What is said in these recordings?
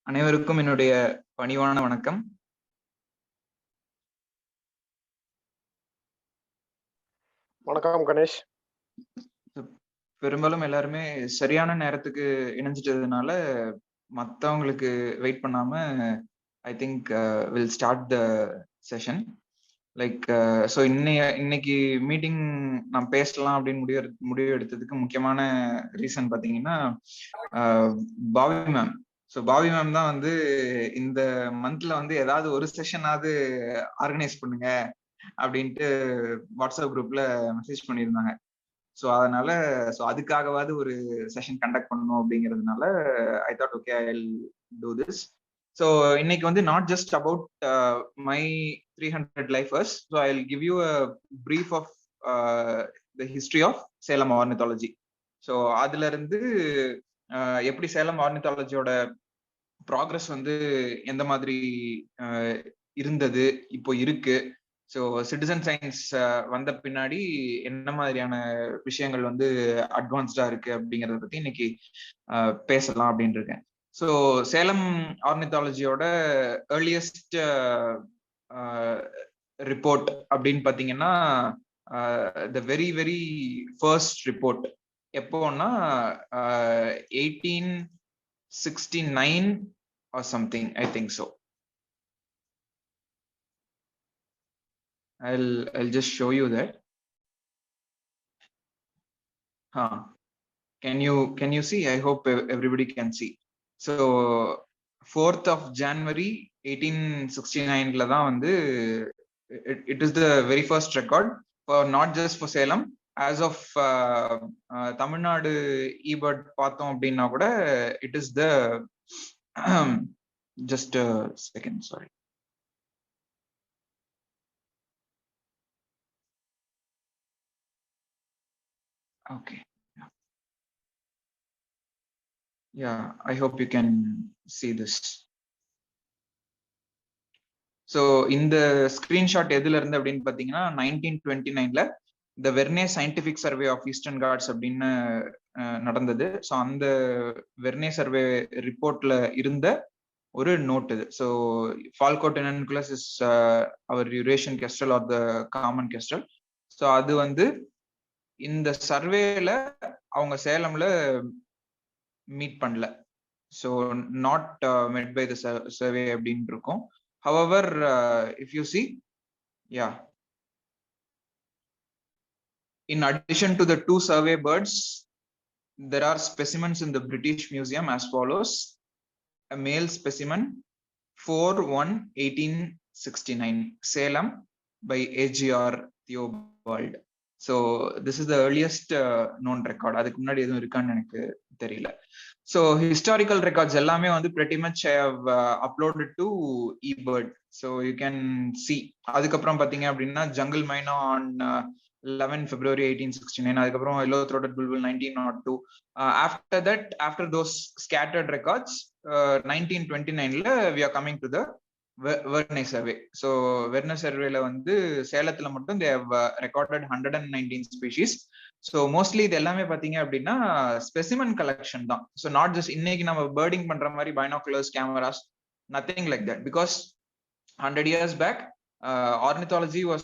அனைவருக்கும் என்னுடைய பணிவான வணக்கம். வணக்கம் கணேஷ். பெரும்பாலும் எல்லாருமே சரியான நேரத்துக்கு இணைஞ்சிட்டதுனால மற்றவங்களுக்கு வெயிட் பண்ணாம I think will start the session. Like so இன்னைக்கு மீட்டிங் நான் பேசலாம் அப்படின்னு முடிவு எடுத்ததுக்கு முக்கியமான ரீசன் பார்த்தீங்கன்னா பாவி மேம். ஸோ பாவி மேம் தான் வந்து இந்த மந்த்ல வந்து ஏதாவது ஒரு செஷனாவது ஆர்கனைஸ் பண்ணுங்க அப்படின்ட்டு வாட்ஸ்அப் குரூப்ல மெசேஜ் பண்ணியிருந்தாங்க. ஸோ அதனால அதுக்காகவாவது ஒரு செஷன் கண்டக்ட் பண்ணணும் அப்படிங்கிறதுனால I thought okay I will do this. So இன்னைக்கு வந்து not just about my 300 lifers. So I will give you a brief of the history of Salem ornithology. So அதுல இருந்து எப்படி சேலம் ஆர்னித்தாலஜியோட ப்ராக்ரஸ் வந்து எந்த மாதிரி இருந்தது, இப்போ இருக்கு, ஸோ சிட்டிசன் சயின்ஸ் வந்த பின்னாடி என்ன மாதிரியான விஷயங்கள் வந்து அட்வான்ஸ்டா இருக்கு அப்படிங்கறத பத்தி இன்னைக்கு பேசலாம் அப்படின்னு இருக்கேன். ஸோ சேலம் ஆர்னித்தாலஜியோட ஏர்லியஸ்ட் ரிப்போர்ட் அப்படின்னு பாத்தீங்கன்னா the very very first report எப்போன்னா 1869 or something, I think so. I'll just show you that. Can you see? I hope everybody can see. So 4th of January 1869 la dhaan vandu it is the very first record for not just for Salem. As of Tamil Nadu eBird paathom appadina kuda it is the just a second, sorry. Okay. Yeah, I hope you can see this. So in the screenshot எதுல இருந்து அப்படின்னு பாத்தீங்கன்னா 1929ல the Verne Scientific Survey of Eastern Ghats அப்படின்னு நடந்தது. So அந்த வெர்னே survey ரிப்போர்ட்ல இருந்த ஒரு note இது. ஸோ ஃபால்கோட் எனன்குலஸ் is our Eurasian kestrel or the common kestrel. So அது வந்து இந்த சர்வேல அவங்க சேலம்ல மீட் பண்ணல. So not met by the survey அப்படின்னு இருக்கும். However, if you see, yeah, in addition to the 2 survey birds, there are specimens in the British Museum as follows. A male specimen 4/1/1869, Salem by AGR Theobald. So this is the earliest known record. அதுக்கு முன்னாடி எதுவும் இருக்கான்னு எனக்கு தெரியல. So historical records எல்லாமே வந்து pretty much I have uploaded to eBird. So you can see. அதுக்கப்புறம் பாத்தீங்க அப்படின்னா ஜங்கிள் மைனா on 11 February 1869. அதுக்கப்புறம் yellow throated bulbul 1902. After that, after those scattered records, 1929ல we are coming to the Verne survey. So Verne surveyல வந்து சேலத்துல மட்டும் they have recorded 119 species. So mostly இது எல்லாமே பாத்தீங்க அப்படின்னா ஸ்பெசிமன் கலெக்ஷன் தான். So not just இன்னைக்கு நம்ம பேர்டிங் பண்ற மாதிரி binoculars, cameras, nothing like that, because 100 years back ornithology was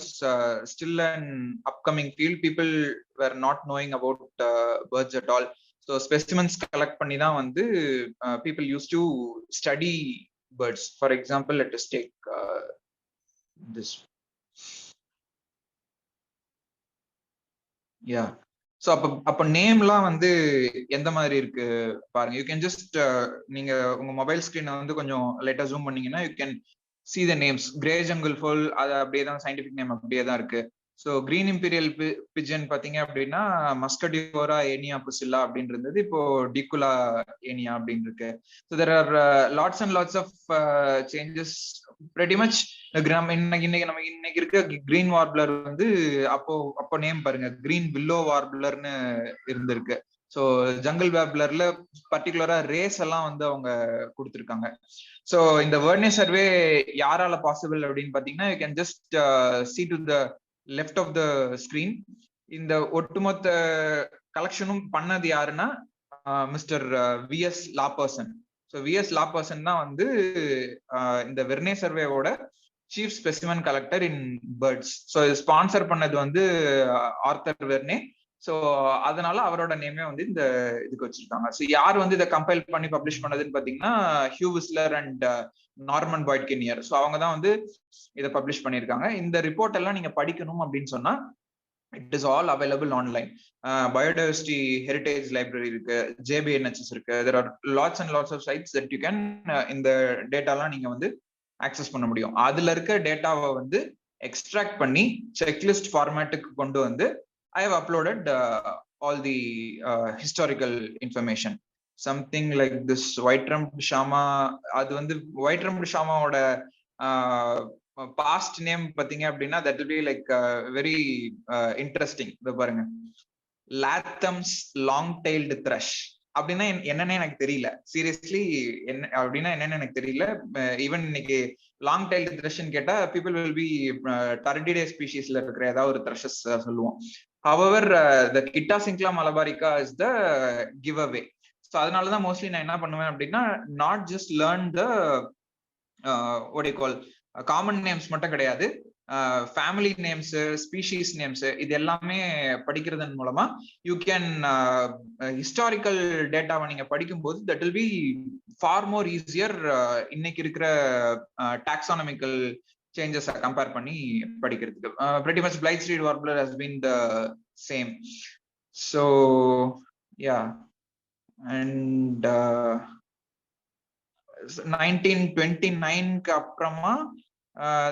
still an upcoming field. People were not knowing about birds at all. So specimens collect பண்ணி தான் வந்து people used to study birds. For example, let us take this. Yeah. So அப்ப நேம்லாம் வந்து எந்த மாதிரி இருக்கு பாருங்க. You can just நீங்க உங்க மொபைல் ஸ்கிரீனை வந்து கொஞ்சம் லைட்டா ஜூம் பண்ணீங்கன்னா you can see the names. Grey jungle fowl அது அப்படியே தான், சயின்டிபிக் நேம் அப்படியே தான் இருக்கு. ஸோ கிரீன் இம்பீரியல் பிஜன் பாத்தீங்க அப்படின்னா மஸ்கடியோரா ஏனியா புசில்லா அப்படின்னு இருந்தது, இப்போ டிகுலா ஏனியா அப்படின்னு இருக்கு. So there are lots and lots of changes. pretty much இன்னைக்கு இருக்க கிரீன் வார்ப்லர் வந்து அப்போ நேம் பாருங்க, கிரீன் வில்லோ வார்ப்லர்னு இருந்திருக்கு. ஸோ ஜங்கிள் வார்ப்லர்ல பர்டிகுலரா ரேஸ் எல்லாம் வந்து அவங்க கொடுத்துருக்காங்க. ஸோ இந்த வெர்னே சர்வே யாரால பாசிபிள் அப்படின்னு பாத்தீங்கன்னா you can just see to the left of the screen. இந்த ஒட்டுமொத்த கலெக்ஷனும் பண்ணது யாருன்னா மிஸ்டர் VS லாபர்சன். ஸோ விஎஸ் லா பர்சன் தான் வந்து இந்த வெர்னே சர்வேவோட சீஃப் ஸ்பெசிமன் கலெக்டர் இன் பேர்ட்ஸ். ஸோ இது ஸ்பான்சர் பண்ணது வந்து ஆர்த்தர் வெர்னே. ஸோ அதனால அவரோட நேமே வந்து இந்த இதுக்கு வச்சிருக்காங்க. ஸோ யார் வந்து இதை கம்பைல் பண்ணி பப்ளிஷ் பண்ணதுன்னு பாத்தீங்கன்னா Hugh Whistler and Norman Boyd Kinnear. So அவங்க தான் வந்து இதை பப்ளிஷ் பண்ணியிருக்காங்க. இந்த ரிப்போர்ட் எல்லாம் நீங்க படிக்கணும் அப்படின்னு சொன்னா it is all available online. Biodiversity heritage library இருக்கு, ஜேபிஎன்ஹெச்எஸ் இருக்கு. There are lots and lots of sites that you can இந்த டேட்டாலாம் நீங்க வந்து ஆக்சஸ் பண்ண முடியும். அதுல இருக்க டேட்டாவை வந்து எக்ஸ்ட்ராக்ட் பண்ணி செக்லிஸ்ட் ஃபார்மேட்டுக்கு கொண்டு வந்து I have uploaded all the historical information. Something like this white rumped shama. அது வந்து ஒயிட்ரம்ட் ஷாமாவோட பாஸ்ட் நேம் பாத்தீங்க அப்படின்னா that will be like very interesting. இதை பாருங்க, லாத்தம்ஸ் லாங் டெய்ல்டு த்ரஷ் அப்படின்னா என்னன்னு எனக்கு தெரியல. சீரியஸ்லி என்ன அப்படின்னா என்னன்னு எனக்கு தெரியல. ஈவன் இன்னைக்கு லாங் டெய்ல்டு த்ரஷ்ன்னு கேட்டா பீப்புள் வில் பி டர்டிடே ஸ்பீஷீஸ்ல இருக்கிற ஏதாவது ஒரு த்ரஷஸ் சொல்லுவோம். ஹவவர் த கிட்டா சிங்க்லா மலபாரிகா is the giveaway. So அதனாலதான் மோஸ்ட்லி நான் என்ன பண்ணுவேன் அப்படின்னா not just learn the what do you call common names மட்டும் கிடையாது, ஃபேமிலி நேம்ஸ், ஸ்பீஷீஸ் நேம்ஸ், இது எல்லாமே படிக்கிறதன் மூலமா யூ கேன் ஹிஸ்டாரிக்கல் டேட்டாவை நீங்க படிக்கும்போது that will B for more easier இன்னைக்கு இருக்கிற டாக்ஸானமிக்கல் சேஞ்சஸ் கம்பேர் பண்ணி படிக்கிறதுக்கு. pretty much Blythe Street Warbler has been the same. So yeah, and 1929 அப்புறமா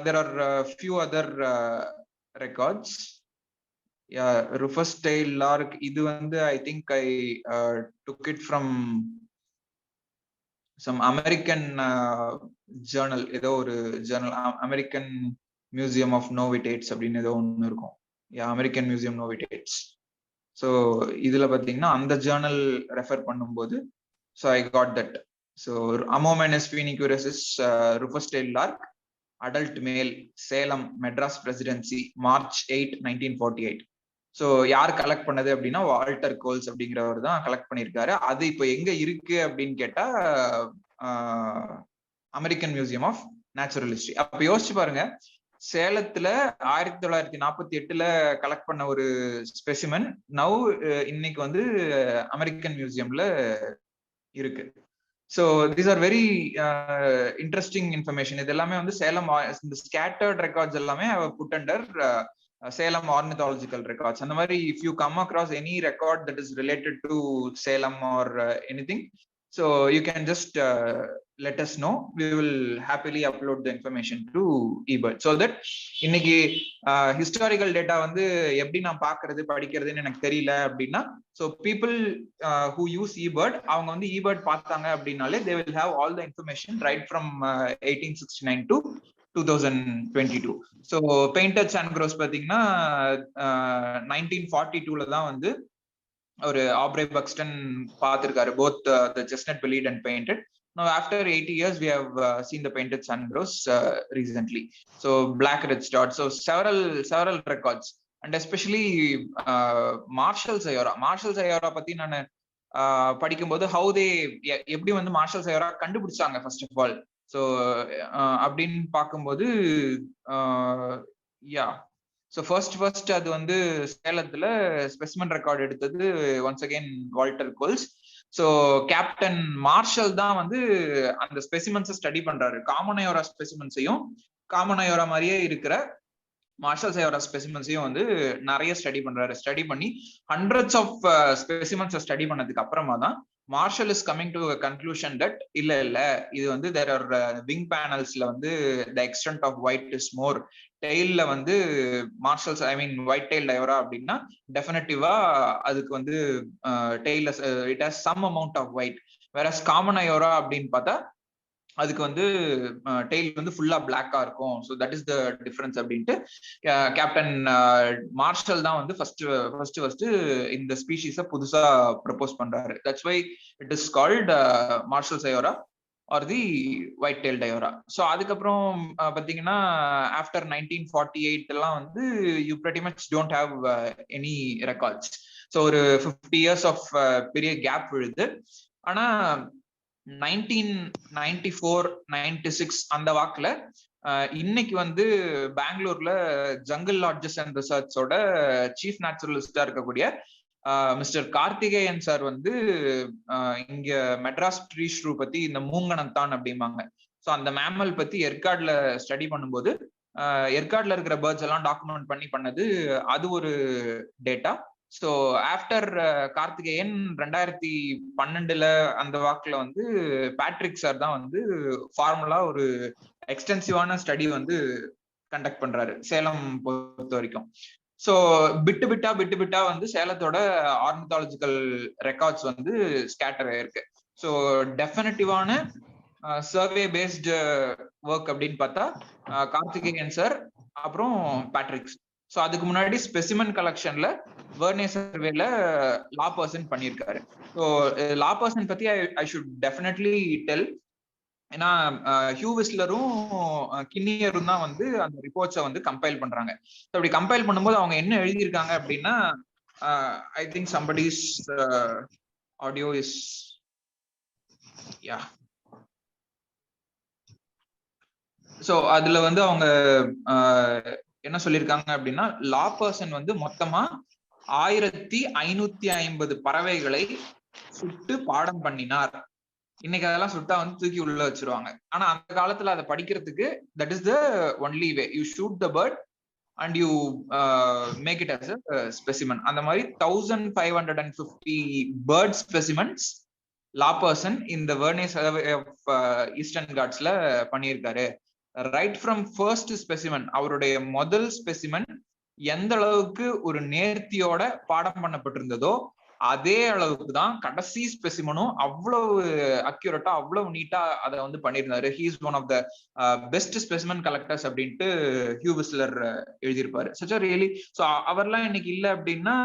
there are few other records. Yeah, Rufus Tail Lark. இது வந்து I think I took it from some American journal. ஏதோ ஒரு journal, American Museum of Novitates அப்படின்னு ஏதோ ஒன்று இருக்கும். American Museum Novitates. So இதுல பாத்தீங்கன்னா அந்த ஜேர்னல் ரெஃபர் பண்ணும்போது so I got that. So அமோமெனஸ் பீனிக்யூரசிஸ் rufous tail lark, adult male, Salem, Madras presidency, March 8, 1948. So யார் கலெக்ட் பண்ணது அப்படின்னா வால்டர் கோல்ஸ் அப்படிங்கிறவர் தான் கலெக்ட் பண்ணியிருக்காரு. அது இப்போ எங்க இருக்கு அப்படின்னு கேட்டா American Museum of Natural History. அப்ப யோசிச்சு பாருங்க, சேலத்துல 1948 கலெக்ட் பண்ண ஒரு ஸ்பெசிமன் நவ் இன்னைக்கு வந்து அமெரிக்கன் மியூசியம்ல இருக்கு. So these are very interesting information. இது எல்லாமே வந்து சேலம் இந்த ஸ்கேட்டர்ட் ரெக்கார்ட்ஸ் எல்லாமே புட் அண்டர் சேலம் ஆர்னித்தாலஜிக்கல் ரெக்கார்ட்ஸ். அந்த மாதிரி if you come across any record that is related to Salem or anything, so you can just let us know. We will happily upload the information to eBird so that இன்னைக்கு historical data வந்து எப்படி நான் பாக்குறது படிக்கிறதுன்னு எனக்கு தெரியல அப்படின்னா, so people who use eBird அவங்க வந்து eBird பார்த்தாங்க அப்படின்னாலே they will have all the information right from 1869 to 2022. so painted sandgrouse பாத்தீங்கன்னா 1942 தான் வந்து ஒரு ஆப்ரே பக்ஸ்டன் பார்த்திருக்காரு, both the chestnut bellied and painted. Now after 80 years we have seen the painted sandgrouse recently. So black red start. So several records, and especially Marshall Sayora பத்தி நான் படிக்கும்போது how they எப்படி வந்து Marshall Sayora கண்டுபிடிச்சாங்க first of all. So அப்படின்னு பார்க்கும்போது yeah, so first அது வந்து சேலத்துல ஸ்பெசிமன் ரெக்கார்ட் எடுத்தது once again Walter Koelz. So Captain Marshall தான் வந்து அந்த ஸ்பெசிமன்ஸை ஸ்டடி பண்றாரு. காமனையோரா ஸ்பெசிமன்ஸையும் காமனையோரா மாதிரியே இருக்கிற மார்ஷல் சயோரா ஸ்பெசிமன்ஸையும் வந்து நிறைய ஸ்டடி பண்றாரு. ஸ்டடி பண்ணி ஹண்ட்ரட்ஸ் ஆஃப் ஸ்பெசிமன்ஸை ஸ்டடி பண்ணதுக்கு அப்புறமா தான் Marshall is coming to conclusion that இல்ல இது வந்து தேர் ஆர் விங் பேனல்ஸ்ல வந்து the extent of white is more, டெய்ல வந்து மார்ஷல்ஸ் ஒயிட் டெயில் டயோரா அப்படின்னா டெஃபினட்டிவா அதுக்கு வந்து டெய்ல it has some amount of white. Whereas common iora அப்படின்னு பார்த்தா அதுக்கு வந்து டெய்ல் வந்து ஃபுல்லா பிளாக்கா இருக்கும். So that is the difference அப்படின்ட்டு கேப்டன் மார்ஷல் தான் வந்து ஃபர்ஸ்ட் இந்த ஸ்பீஷீஸை புதுசா ப்ரப்போஸ் பண்றாரு. That's why it is called Marshall சயோரா ஆர் தி ஒயிட் டெயில் டயோரா. ஸோ அதுக்கப்புறம் பார்த்தீங்கன்னா ஆஃப்டர் 1948 எல்லாம் வந்து you pretty much don't have any records. So ஒரு 50 years ஆஃப் பெரிய கேப் விழுது. ஆனா 1994 96 அந்த வாக்குல இன்னைக்கு வந்து பெங்களூர்ல ஜங்கிள் லாட்ஜஸ் அண்ட் ரிசர்ச்சோட சீஃப் நேச்சுரலிஸ்டா இருக்கக்கூடிய மிஸ்டர் கார்த்திகேயன் சார் வந்து இங்க மெட்ராஸ் ட்ரீ ஷ்ரூ பத்தி இந்த மூங்கனத்தான் அப்படிம்பாங்க. ஸோ அந்த மேமல் பத்தி ஏற்காடுல ஸ்டடி பண்ணும்போது ஏற்காடுல இருக்கிற பேர்ட்ஸ் எல்லாம் டாக்குமெண்ட் பண்ணது அது ஒரு டேட்டா. ஸோ ஆஃப்டர் கார்த்திகேயன் 2012 அந்த வாக்குல வந்து பேட்ரிக் சார் தான் வந்து ஃபார்முலா ஒரு எக்ஸ்டென்சிவான ஸ்டடி வந்து கண்டக்ட் பண்றாரு சேலம் பொறுத்த வரைக்கும். ஸோ பிட்டு பிட்டா வந்து சேலத்தோட ஆர்னித்தாலஜிக்கல் ரெக்கார்ட்ஸ் வந்து ஸ்கேட்டர் ஆயிருக்கு. ஸோ டெஃபினட்டிவான சர்வே பேஸ்டு ஒர்க் அப்படின்னு பார்த்தா கார்த்திகேயன் சார் அப்புறம் பேட்ரிக்ஸ். ஸோ அதுக்கு முன்னாடி ஸ்பெசிமன் கலெக்ஷன்ல வெர்னே சர்வேல லா பர்சன் பண்ணியிருக்காரு. ஸோ லா பர்சன் பத்தி ஐ ஷுட் டெஃபினெட்லி டெல். ஏன்னா ஹியூ விஸ்லரும் கின்னியரும் தான் வந்து அந்த ரிப்போர்ட்ஸை வந்து கம்பைல் பண்றாங்க. அப்படி கம்பைல் பண்ணும்போது அவங்க என்ன எழுதியிருக்காங்க அப்படின்னா, I think somebody's audio is yeah. So அதுல வந்து அவங்க என்ன சொல்லியிருக்காங்க அப்படின்னா, லா பர்சன் வந்து மொத்தமா 1550 பறவைகளை சுட்டு பாடம் பண்ணினார். இன்னைக்கு அதெல்லாம் சுட்டா வந்து தூக்கி உள்ள வச்சிருவாங்க. ஆனா அந்த காலத்துல அதை படிக்கிறதுக்கு that is the only way. You shoot the bird and you make it as a specimen. அந்த மாதிரி 1550 பேர்ட் ஸ்பெசிமன்ஸ் லா பர்சன் இந்த வெர்னே சர்வே ஆஃப் ஈஸ்டர்ன் காட்ஸ்ல பண்ணியிருக்காரு. ரைட் ஃப்ரம் ஃபர்ஸ்ட் ஸ்பெசிமன், அவருடைய முதல் ஸ்பெசிமன் எந்த அளவுக்கு ஒரு நேர்த்தியோட பாடம் பண்ணப்பட்டிருந்ததோ அதே அளவுக்கு தான் கடைசி ஸ்பெசிமனும் அவ்வளவு அக்யூரேட்டா அவ்வளவு நீட்டா அதை வந்து பண்ணியிருந்தாரு. He is one of the best specimen collectors அப்படின்ட்டு ஹியூ விஸ்லர் எழுதியிருப்பாரு. Such a really. ஸோ அவர்லாம் இன்னைக்கு இல்லை அப்படின்னா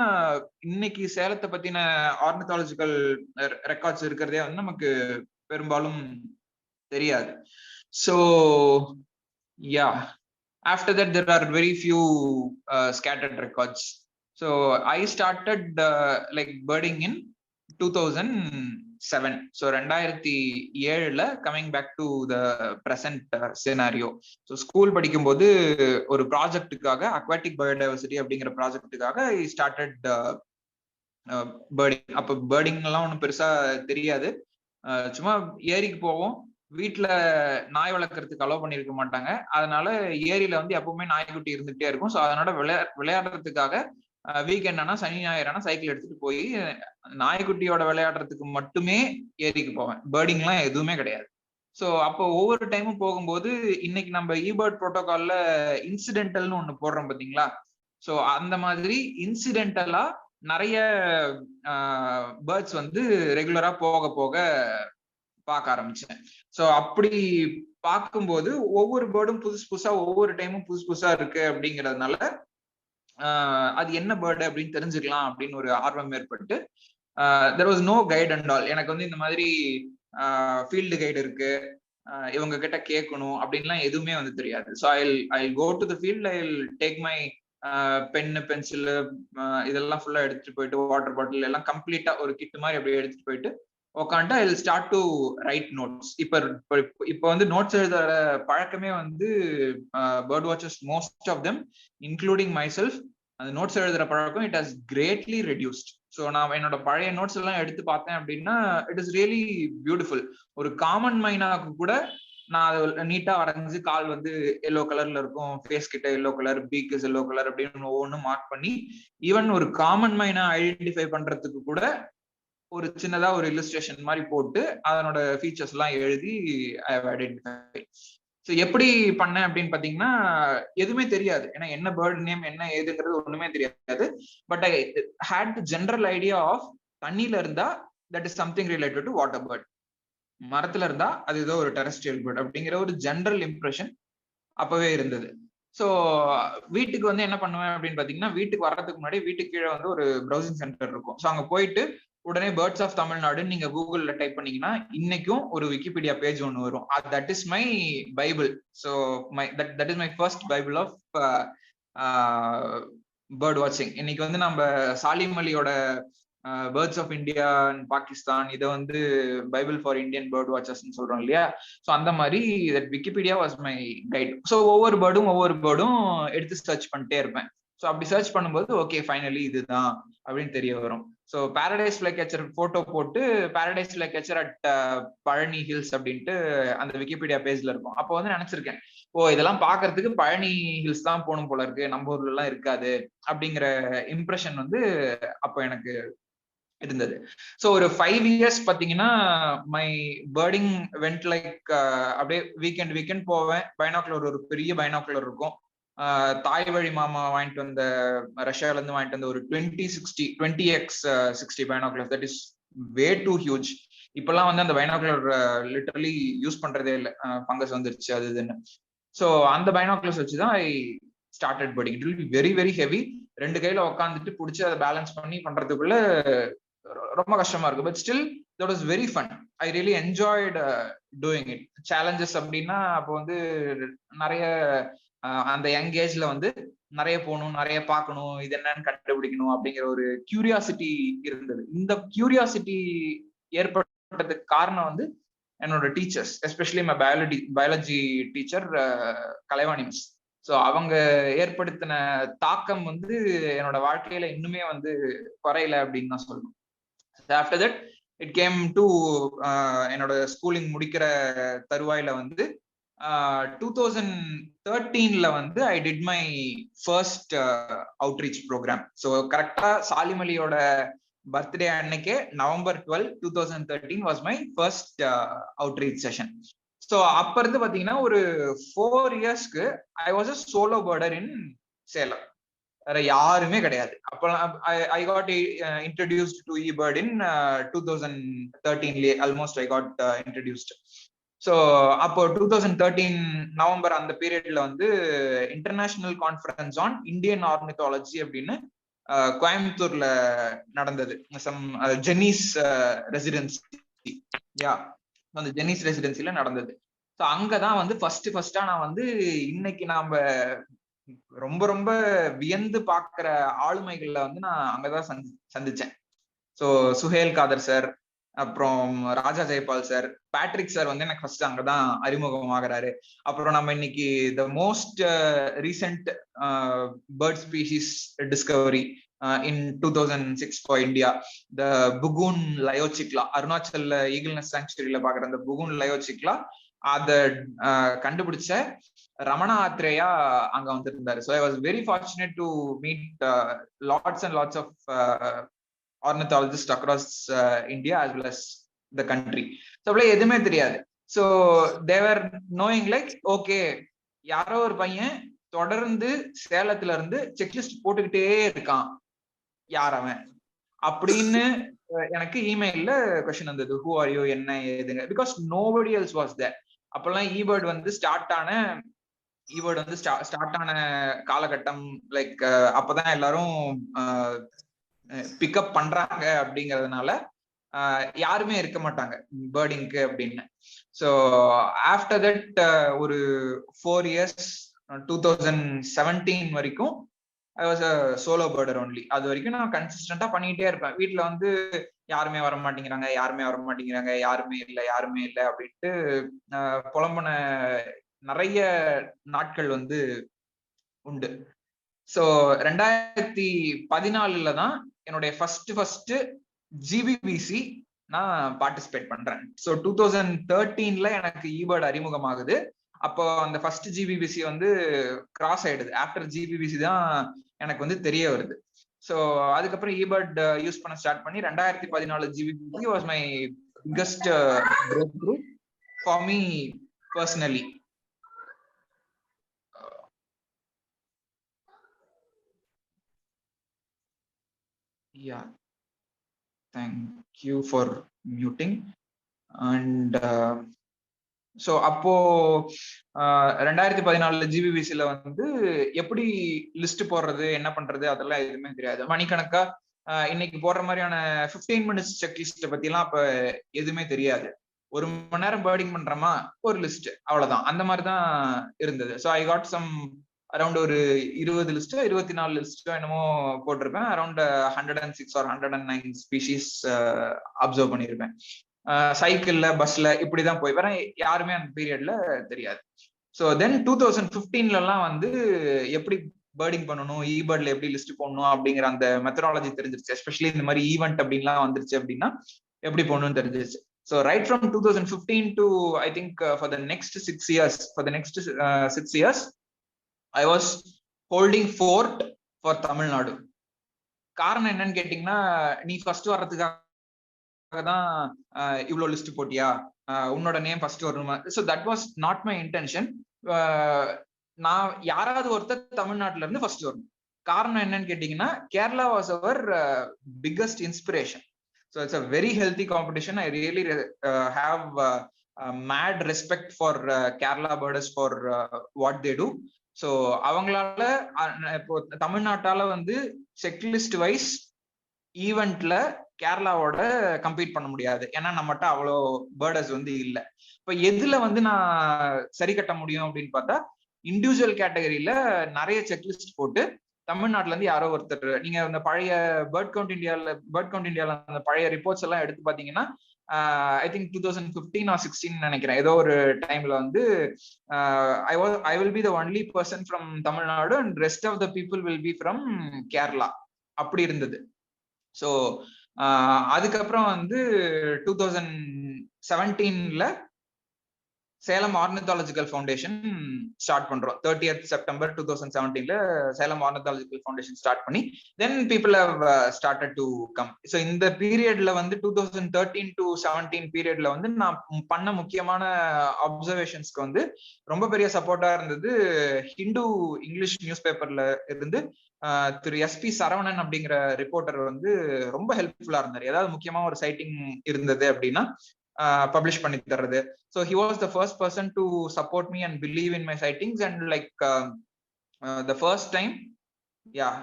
இன்னைக்கு சேலத்தை பத்தின ஆர்னித்தாலஜிக்கல் ரெக்கார்ட்ஸ் இருக்கிறதே வந்து நமக்கு பெரும்பாலும் தெரியாது. So yeah, after that there are very few scattered records. So I started like birding in 2007. So 2007 coming back to the present scenario. So school படிக்கும்போது ஒரு ப்ராஜெக்ட்டுக்காக aquatic biodiversity அப்படிங்கிற ப்ராஜெக்ட்டுக்காக I started birding. அப்போ birding எல்லாம் ஒன்றும் பெருசா தெரியாது. சும்மா ஏரிக்கு போவோம். வீட்டுல நாய் வளர்க்கறதுக்கு அலோவ் பண்ணிருக்க மாட்டாங்க. அதனால ஏரியில வந்து எப்பவுமே நாய்க்குட்டி இருந்துகிட்டே இருக்கும். ஸோ அதனால விளையாடுறதுக்காக வீக்கெண்ட் ஆனா சனி ஞாயிறானா சைக்கிள் எடுத்துட்டு போய் நாய்க்குட்டியோட விளையாடுறதுக்கு மட்டுமே ஏரிக்கு போவேன். பேர்டிங்லாம் எதுவுமே கிடையாது. ஸோ அப்போ ஒவ்வொரு டைமும் போகும்போது இன்னைக்கு நம்ம இபேர்ட் ப்ரோட்டோகால்ல இன்சிடென்டல்னு ஒண்ணு போடுறோம் பாத்தீங்களா? ஸோ அந்த மாதிரி இன்சிடென்டலா நிறைய பேர்ட்ஸ் வந்து ரெகுலரா போக போக பார்க்க ஆரம்பிச்சேன். ஸோ அப்படி பார்க்கும்போது ஒவ்வொரு பேர்டும் புதுசா ஒவ்வொரு டைமும் புதுசா இருக்கு அப்படிங்கிறதுனால அது என்ன பேர்டு அப்படின்னு தெரிஞ்சுக்கலாம் அப்படின்னு ஒரு ஆர்வம் ஏற்பட்டு there was no guide and all. எனக்கு வந்து இந்த மாதிரி ஃபீல்டு கைடு இருக்கு, இவங்க கிட்ட கேட்கணும் அப்படின்லாம் எதுவுமே வந்து தெரியாது. So I go to the field, I take my pen pencil இதெல்லாம் ஃபுல்லா எடுத்துட்டு போயிட்டு வாட்டர் பாட்டில் எல்லாம் கம்ப்ளீட்டா ஒரு கிட் மாதிரி அப்படியே எடுத்துட்டு போயிட்டு உட்காந்துட்டு I will start to write notes. இப்போ வந்து நோட்ஸ் எழுதுற பழக்கமே வந்து bird watchers most of them including myself, அந்த நோட்ஸ் எழுதுற பழக்கம் it has greatly reduced. So நான் என்னோட பழைய நோட்ஸ் எல்லாம் எடுத்து பார்த்தேன் அப்படின்னா இட் இஸ் ரியலி பியூட்டிஃபுல். ஒரு காமன் மைனாக்கு கூட நான் அதை நீட்டா வரைஞ்சு கால் வந்து எல்லோ கலர்ல இருக்கும், ஃபேஸ் கிட்ட yellow colour, peak is yellow colour அப்படின்னு ஒவ்வொன்றும் மார்க் பண்ணி ஈவன் ஒரு காமன் மைனா ஐடென்டிஃபை பண்றதுக்கு கூட ஒரு சின்னதா ஒரு இல்லஸ்ட்ரேஷன் மாதிரி போட்டு அதனோட ஃபீச்சர்ஸ் எல்லாம் எழுதி ஐ ஹவ் ஐடென்டிஃபை. ஸோ எப்படி பண்ணேன் அப்படின்னு பாத்தீங்கன்னா எதுவுமே தெரியாது. ஏன்னா என்ன பேர்ட் நேம் என்ன ஏதுங்கிறது ஒண்ணுமே தெரியாது. But I had the general idea of தண்ணியில இருந்தா that is something related to water bird, மரத்துல இருந்தா அது ஏதோ ஒரு டெரஸ்ட்ரியல் பேர்ட் அப்படிங்கிற ஒரு ஜெனரல் இம்ப்ரெஷன் அப்பவே இருந்தது. ஸோ வீட்டுக்கு வந்து என்ன பண்ணுவேன் அப்படின்னு பாத்தீங்கன்னா, வீட்டுக்கு வர்றதுக்கு முன்னாடி வீட்டுக்கு கீழே வந்து ஒரு ப்ரௌசிங் சென்டர் இருக்கும். ஸோ அங்க போயிட்டு உடனே பேர்ட்ஸ் ஆஃப் தமிழ்நாடுன்னு நீங்க கூகுள்ல டைப் பண்ணீங்கன்னா இன்னைக்கும் ஒரு விக்கிபீடியா பேஜ் ஒன்று வரும். That is my bible. So that is my first bible of bird வாட்சிங். இன்னைக்கு வந்து நம்ம சாலிம் அலியோட birds of India and Pakistan, இதை வந்து பைபிள் ஃபார் இந்தியன் பேர்ட் வாட்சர்ஸ்ன்னு சொல்றோம் இல்லையா. ஸோ அந்த மாதிரி Wikipedia was my guide. So ஒவ்வொரு பேர்டும் எடுத்து சர்ச் பண்ணிட்டே இருப்பேன். ஸோ அப்படி சர்ச் பண்ணும்போது ஓகே ஃபைனலி இதுதான் அப்படின்னு தெரிய வரும். So paradise flycatcher photo போட்டு paradise flycatcher at Palani hills அப்படின்ட்டு அந்த விக்கிபீடியா பேஜ்ல இருக்கும். அப்போ வந்து நினைச்சிருக்கேன், ஓ இதெல்லாம் பாக்குறதுக்கு பழனி ஹில்ஸ் தான் போகணும் போல இருக்கு, நம்ம ஊர்ல எல்லாம் இருக்காது அப்படிங்கிற இம்ப்ரெஷன் வந்து அப்போ எனக்கு இருந்தது. ஸோ ஒரு 5 years பாத்தீங்கன்னா மை பேர்டிங் வெண்ட் லைக் அப்படியே வீக்கெண்ட் போவேன். பைனாக்குலர், ஒரு பெரிய பைனாக்குலர் இருக்கும். தாய் வழி மாமா வாங்கிட்டு வந்த, ரஷ்யால இருந்து வாங்கிட்டு வந்த ஒரு 20x60 binocular. That is way too huge. இப்பெல்லாம் வந்து அந்த பைனாக்குலர் லிட்டரலி யூஸ் பண்றதே இல்லை, ஃபங்கஸ் வந்துருச்சு அது இதுன்னு. ஸோ அந்த பைனாக்குலர்ஸ் வச்சுதான் I started birding. It will be very very heavy. 2 கையில உட்காந்துட்டு பிடிச்சி அதை பேலன்ஸ் பண்ணி பண்றதுக்குள்ள ரொம்ப கஷ்டமா இருக்கு. But still that was very fun. I really enjoyed doing it. Challenges அப்படின்னா அப்போ வந்து நிறைய அந்த யங் ஏஜ்ல வந்து நிறைய போகணும், நிறைய பார்க்கணும், இது என்னன்னு கண்டுபிடிக்கணும் அப்படிங்கிற ஒரு கியூரியாசிட்டி இருந்தது. இந்த கியூரியாசிட்டி ஏற்பட்டதுக்கு காரணம் வந்து என்னோட teachers, especially my biology teacher Kalaivani miss. So அவங்க ஏற்படுத்தின தாக்கம் வந்து என்னோட வாழ்க்கையில இன்னுமே வந்து குறையல அப்படின்னு தான் சொல்லணும். After that it came to என்னோட ஸ்கூலிங் முடிக்கிற தருவாயில வந்து 2013 வந்து I did my first outreach program. So கரெக்டா சாலிமலியோட பர்த்டே அன்னைக்கே November 12, 2013 was my first outreach session. So அப்ப இருந்து பாத்தீங்கன்னா ஒரு 4 yearsக்கு I was a solo birder in Salem. வேற யாருமே கிடையாது. அப்பெல்லாம் I got introduced to eBird in 2013. Almost I got introduced. So அப்போ 2013 நவம்பர் அந்த பீரியட்ல வந்து international conference on Indian ornithology அப்படின்னு கோயம்புத்தூர்ல நடந்தது. ஜென்னிஸ் ரெசிடென்சி, அந்த ஜென்னிஸ் ரெசிடென்சில நடந்தது. ஸோ அங்கதான் வந்து ஃபர்ஸ்டா நான் வந்து இன்னைக்கு நாம ரொம்ப ரொம்ப வியந்து பாக்குற ஆளுமைகள்ல வந்து நான் அங்கதான் சந்திச்சேன். ஸோ சுஹேல் காதர் சார், அப்புறம் Raja Jayapal sir, Patrick sir வந்து எனக்கு ஃபர்ஸ்ட் அங்கதான் அறிமுகமாகறாரு. அப்புறம் நம்ம இன்னைக்கு the most recent bird species discovery in 2006 for India, the Bugun liocichla, அருணாச்சல்ல ஈகிள்னஸ் சாங்சுரியில பாக்குற அந்த புகூன் லயோசிக்லா, அத கண்டுபிடிச்ச ரமணா ஆத்ரேயா அங்க வந்திருந்தாரு. So I was very fortunate to meet lots and lots of ornithologists across India as well as the country. So எதுவுமே தெரியாது. So they were knowing like okay, யாரோ ஒரு பையன் தொடர்ந்து சேலத்துல இருந்து செக்லிஸ்ட் போட்டுக்கிட்டே இருக்கான், யார் அவன் அப்படின்னு எனக்கு இமெயில்ல கொஸ்டின் வந்தது. ஹூ ஆர் யூ, என்ன ஏதுங்க, because nobody else was there. அப்பெல்லாம் eBird வந்து ஸ்டார்ட் ஆன காலகட்டம். லைக் அப்பதான் எல்லாரும் பிக்கப் பண்றாங்க அப்படிங்கறதுனால யாருமே இருக்க மாட்டாங்க பேர்டிங்க்கு அப்படின்னு. ஸோ ஆஃப்டர் தட் ஒரு 4 years 2017 வரைக்கும் I was a solo birder only. அது வரைக்கும் நான் கன்சிஸ்டன்டா பண்ணிக்கிட்டே இருப்பேன். வீட்டுல வந்து யாருமே வர மாட்டேங்கிறாங்க, யாருமே இல்லை அப்படின்ட்டு புலம்புன நிறைய நாட்கள் வந்து உண்டு. ஸோ 2014 தான் என்னுடைய ஃபர்ஸ்ட் ஜிபிபிசி நான் பார்ட்டிசிபேட் பண்றேன். ஸோ 2013 எனக்கு eBird அறிமுகமாகுது. அப்போ அந்த ஃபர்ஸ்ட் ஜிபிபிசி வந்து கிராஸ் ஆயிடுது. ஆஃப்டர் ஜிபிபிசி தான் எனக்கு வந்து தெரிய வருது. ஸோ அதுக்கப்புறம் eBird யூஸ் பண்ண ஸ்டார்ட் பண்ணி 2014 GBBC was my biggest breakthrough for me personally. Yeah, thank you for muting. And so அப்போ 2014 ஜிபிபிசில வந்து எப்படி லிஸ்ட் போடுறது, என்ன பண்றது, அதெல்லாம் எதுவுமே தெரியாது. மணிக்கணக்கா இன்னைக்கு போடுற மாதிரியான 15 minutes செக் லிஸ்ட் பத்தி எல்லாம் அப்ப எதுவுமே தெரியாது. 1 மணி நேரம் பேர்டிங் பண்றோமா, ஒரு லிஸ்ட், அவ்வளவுதான். அந்த மாதிரிதான் இருந்தது. So I got some around ஒரு 20 லிஸ்டோ 24 லிஸ்டோ என்னமோ போட்டிருப்பேன். அரௌண்ட் 106 or 109 ஸ்பீஷீஸ் அப்சர்வ் பண்ணியிருப்பேன். சைக்கிள்ல, பஸ்ல இப்படிதான் போய் வரேன். யாருமே அந்த பீரியட்ல தெரியாது. ஸோ தென் 2015 வந்து எப்படி பேர்டிங் பண்ணணும், பேர்ட்ல எப்படி லிஸ்ட் போடணும் அப்படிங்கிற அந்த மெத்தடாலஜி தெரிஞ்சிருச்சு. எஸ்பெஷலி இந்த மாதிரி ஈவெண்ட் அப்படின்லாம் வந்துருச்சு அப்படின்னா எப்படி போகணும்னு தெரிஞ்சிருச்சு. So right from 2015 to I think for the next 6 years, I was holding fort for Tamil Nadu. காரணம் என்னன்னு கேட்டீங்கன்னா, நீ ஃபர்ஸ்ட் வர்றதுக்காக தான் இவ்வளோ லிஸ்ட் போட்டியா, உன்னோட நேம் ஃபர்ஸ்ட் வரணுமா? So that was not my intention. நான் யாராவது ஒருத்தர் தமிழ்நாட்டுல இருந்து ஃபர்ஸ்ட் வரணும். காரணம் என்னன்னு கேட்டீங்கன்னா, Kerala was our biggest inspiration. So it's a very healthy competition. I really have mad respect for Kerala birders for what they do. So அவங்களால இப்போ தமிழ்நாட்டால வந்து செக்லிஸ்ட் வைஸ் ஈவெண்ட்ல கேரளாவோட கம்பீட் பண்ண முடியாது. ஏன்னா நம்மகிட்ட அவ்வளோ பேர்டர்ஸ் வந்து இல்லை. இப்போ எதுல வந்து நான் சரி கட்ட முடியும் அப்படின்னு பார்த்தா, இண்டிவிஜுவல் கேட்டகரியில நிறைய செக்லிஸ்ட் போட்டு தமிழ்நாட்டுல இருந்து யாரோ ஒருத்தர், நீங்க அந்த பழைய பேர்ட் கவுண்ட் இந்தியால அந்த பழைய ரிப்போர்ட்ஸ் எல்லாம் எடுத்து பாத்தீங்கன்னா, ஐ திங்க் 2015 or 16 நினைக்கிறேன், ஏதோ ஒரு டைம்ல வந்து I will be the only person from Tamil Nadu and rest of the people will be from Kerala, அப்படி இருந்தது. ஸோ அதுக்கப்புறம் வந்து 2017 சேலம் ஆர்னித்தாலஜிக்கல் ஃபவுண்டேஷன் ஸ்டார்ட் பண்றோம். 30th September 2017 Salem ornithological foundation start பண்ணி then people have started to come. So இந்த பீரியட்ல வந்து 2013 to 17 பீரியட்ல வந்து நான் பண்ண முக்கியமான அப்சர்வேஷன்ஸ்க்கு வந்து ரொம்ப பெரிய சப்போர்ட்டா இருந்தது ஹிந்து இங்கிலீஷ் நியூஸ் பேப்பர்ல இருந்து திரு SP சரவணன் அப்படிங்கிற ரிப்போர்ட்டர் வந்து ரொம்ப ஹெல்ப்ஃபுல்லா இருந்தார். ஏதாவது முக்கியமா ஒரு சைட்டிங் இருந்தது அப்படின்னா publish பண்ணி தர்றது. So he was the first person to support me and believe in my sightings and like the first time, yeah.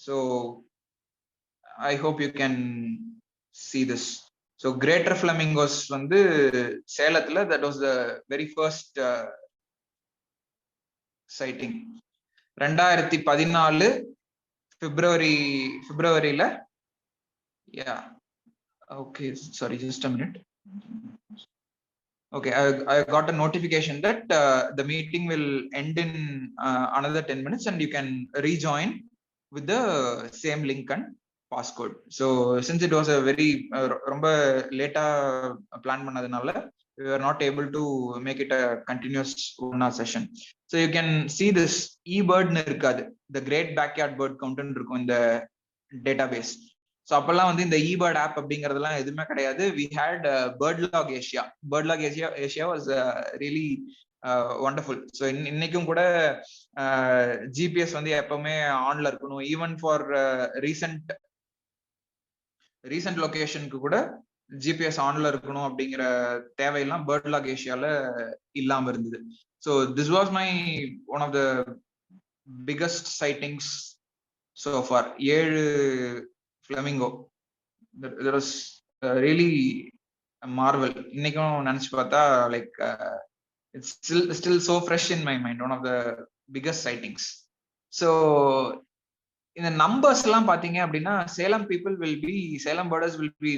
So I hope you can see this. So greater flamingos வந்து சேலத்துல, that was the very first sighting. 2014 பிப்ரவரியில, yeah, okay, sorry, just a minute. Okay, I got a notification that the meeting will end in another 10 minutes and you can rejoin with the same link and passcode. So since it was a very romba late plan பண்ணதுனால we were not able to make it a continuous one-hour session. So you can see this bird irukadu, the great backyard bird count இருக்கும் இந்த database. So அப்பெல்லாம் வந்து இந்த bird app அப்படிங்கிறதுலாம் எதுவுமே கிடையாது. We had birdlog Asia was really wonderful. So இன்னைக்கும் கூட ஜிபிஎஸ் வந்து எப்பவுமே ஆன்ல இருக்கணும். ஈவன் ஃபார் ரீசன்ட் லொகேஷனுக்கு கூட ஜிபிஎஸ் ஆன்ல இருக்கணும் அப்படிங்கிற தேவையெல்லாம் பேர்ட்லாக் ஏஷியால இல்லாம இருந்தது. So this was my one of the biggest sightings so far. 7 flamingo. That was really a marvel. இன்னைக்கும் நினைச்சு பார்த்தா like it's still so fresh in my mind, one of the biggest sightings. So இந்த numbers எல்லாம் பாத்தீங்க அப்படின்னா, Salem birders will be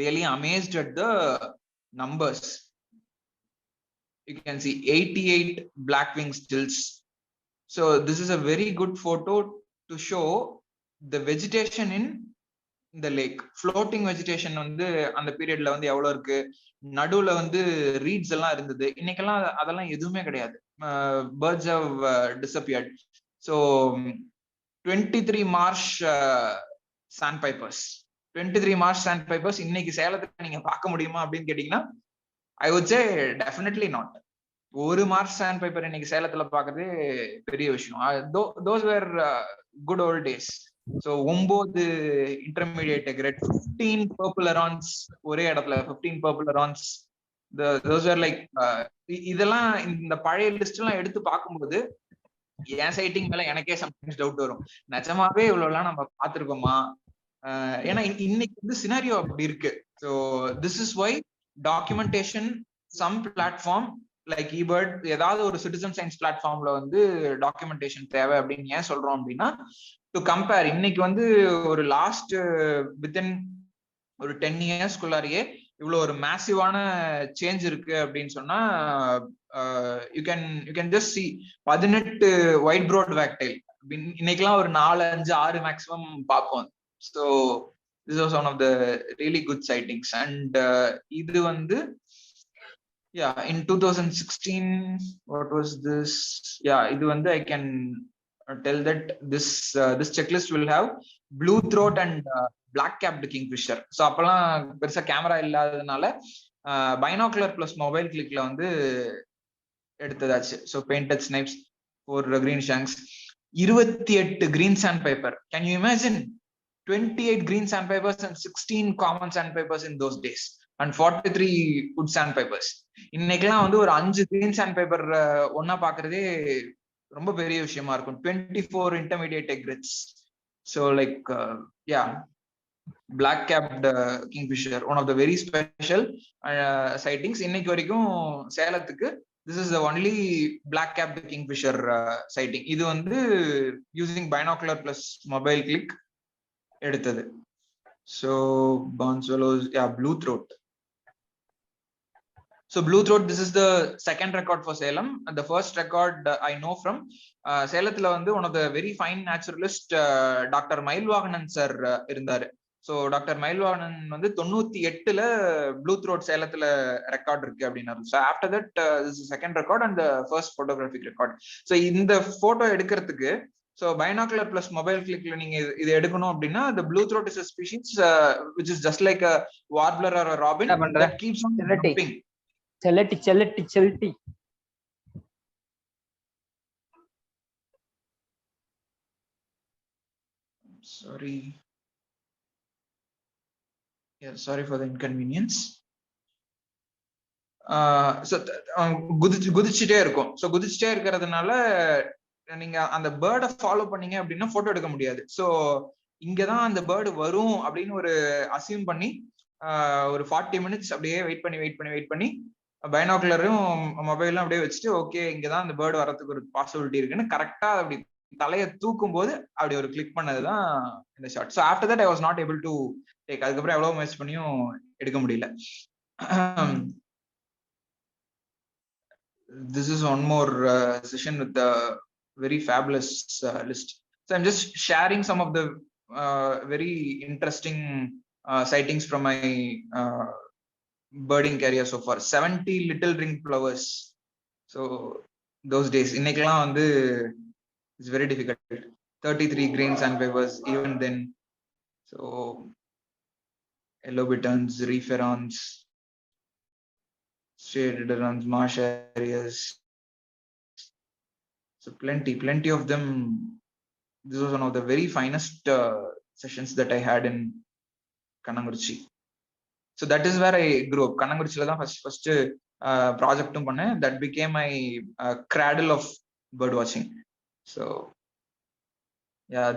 really amazed at the numbers. You can see 88 black wing stills. So this is a very good photo to show the vegetation in the lake. Floating vegetation வந்து அந்த பீரியட்ல வந்து எவ்வளவு இருக்கு, நடுவுல வந்து ரீட்ஸ் எல்லாம் இருந்தது. இன்னைக்கெல்லாம் அதெல்லாம் எதுவுமே கிடையாது. birds have disappeared. So 23 marsh sandpipers இன்னைக்கு சேலத்துல நீங்க பார்க்க முடியுமா அப்படின்னு கேட்டீங்கன்னா, I would say definitely not. ஒரு மார்ஷ் சாண்ட் பைப்பர் இன்னைக்கு சேலத்துல பாக்குறதே பெரிய விஷயம். those were good old days. So 9 intermediate grade, 15 purple herons ஒரே இடத்துல, 15 purple herons. those were like இதெல்லாம் இந்த பழைய லிஸ்ட் எல்லாம் எடுத்து பார்க்கும்போது என் சைட்டிங் மேல எனக்கே சம்டைம்ஸ் டவுட் வரும், நிஜமாவே இவ்வளவு எல்லாம் நம்ம பார்த்திருக்கோமா? ஏன்னா இன்னைக்கு வந்து சினாரியோ அப்படி இருக்கு. So this is why documentation, some platform like eBird ஏதாவது ஒரு சிட்டிசன் சயின்ஸ் பிளாட்ஃபார்ம்ல வந்து டாக்குமெண்டேஷன் தேவை அப்படின்னு ஏன் சொல்றோம் அப்படின்னா, டு கம்பேர் இன்னைக்கு வந்து ஒரு லாஸ்ட் வித்தின் ஒரு 10 இயர்ஸ்குள்ளாரியே இவ்வளவு ஒரு மேசிவான சேஞ்ச் இருக்கு அப்படின்னு சொன்னா, you can just see 18 white browed wagtail இன்னைக்கெல்லாம் ஒரு 4, 5, 6 மேக்ஸிமம் பார்ப்போம். So this was one of the really good sightings. And இது வந்து in 2016, what was this? இது வந்து I can tell that this checklist will have blue throat and black capped kingfisher. So அப்பெல்லாம் பெருசா camera இல்லாததுனால binocular plus mobile கிளிக்ல வந்து எடுத்ததாச்சு. So painted snipes for green shanks. 28 green sandpiper. Can you imagine? 28 green sandpipers and 16 common sandpipers in those days. And 43 wood sandpipers. இன்னைக்கெல்லாம் வந்து ஒரு 5 green சாண்ட்பேப்பர் ஒன்னா பாக்குறதே ரொம்ப பெரிய விஷயமா இருக்கும். 24 intermediate egrets. So like black capped kingfisher, one of the very special sightings. இன்னைக்கு வரைக்கும் சேலத்துக்கு this is the only black capped kingfisher sighting. இது வந்து using binocular plus mobile click எடுத்தது. So barn swallows, blue throat. So blue throat, this is the second record for Salem. The first record I know from சேலத்துல வந்து one of the very fine naturalist doctor Mayilvahanan sir இருந்தாரு. ஸோ doctor Mayilvahanan வந்து 98ல blue throat சேலத்துல record இருக்கு அப்படின்னாரு. So after that second record and first photographic record. So இந்த போட்டோ எடுக்கிறதுக்கு ஸோ பைனாகுலர் பிளஸ் மொபைல் கிளிக்ல நீங்க இது எடுக்கணும் அப்படின்னா the blue throat is a species which is just like a warbler or a robin that keeps on jumping. செல்லட்டி sorry for the inconvenience. குதிச்சுட்டே இருக்கும். So குதிச்சுட்டே இருக்கிறதுனால நீங்க அந்த பேர்டை ஃபாலோ பண்ணீங்க அப்படின்னா போட்டோ எடுக்க முடியாது. ஸோ இங்கதான் அந்த பேர்டு வரும் அப்படின்னு ஒரு அசியூம் பண்ணி ஒரு 40 minutes அப்படியே வெயிட் பண்ணி பைனாகுலரும் மொபைலும் அப்படியே வச்சுட்டு ஓகே இங்கதான் அந்த பேர்டு வரதுக்கு ஒரு பாசிபிலிட்டி இருக்குன்னு கரெக்டா அப்படி தலையை தூக்கும் போது அப்படி ஒரு கிளிக் பண்ணதுதான் இந்த shot. So after that I was not able to take. அதுக்கப்புறம் எவ்வளவு முயற்சி பண்ணியும் எடுக்க முடியல. This is one more session with the very fabulous list. So I'm just sharing some of the very interesting sightings from my birding career so far. 70 little ring plovers. So those days இன்னைக்கெல்லாம் வந்து it's very difficult. 33 green sandpipers even then. So yellow bitterns, reef herons, shaded herons, marsh areas. So plenty of them. This was one of the very finest sessions that I had in Kannangurichi. So that is where I grew up. Kannangurichila தான் first ப்ராஜெக்டும் பண்ணேன். That became my cradle of bird watching. So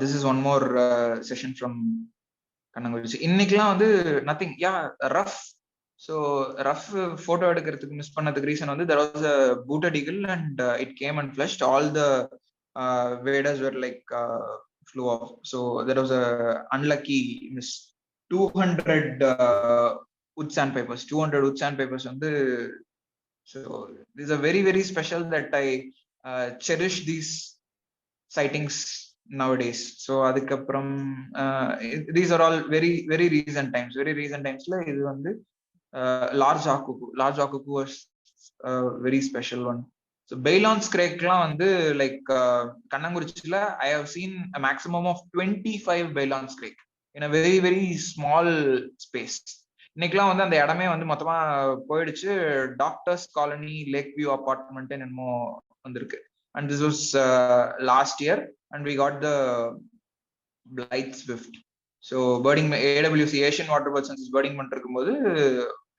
this is one more session from Kannangurichi. இன்னைக்கெல்லாம் வந்து nothing. Rough. So rough photo எடுக்கிறதுக்கு miss பண்ணதுக்கு reason வந்து there was a booted eagle and it came and flushed. All the waders were like flew off. So there was a unlucky miss. 200 wood sandpipers. 200 wood sandpipers வந்து. So these are very very special that I cherish these sightings nowadays. So அதுக்கப்புறம் these are all very very recent times. Very recent timesல இது வந்து large akuku was very special one. So Bailon's crake-லாம் வந்து like Kannangurichila I have seen a maximum of 25 Bailon's crake in a very very small space. இன்னைக்கெல்லாம் வந்து அந்த இடமே வந்து மொத்தமா போயிடுச்சு. Doctors colony lake view apartment என்னமோ வந்திருக்கு. And this was last year and we got the Blythe Swift. So birding AWC Asian Water Bird Census birding பண்ணிருக்கும்போது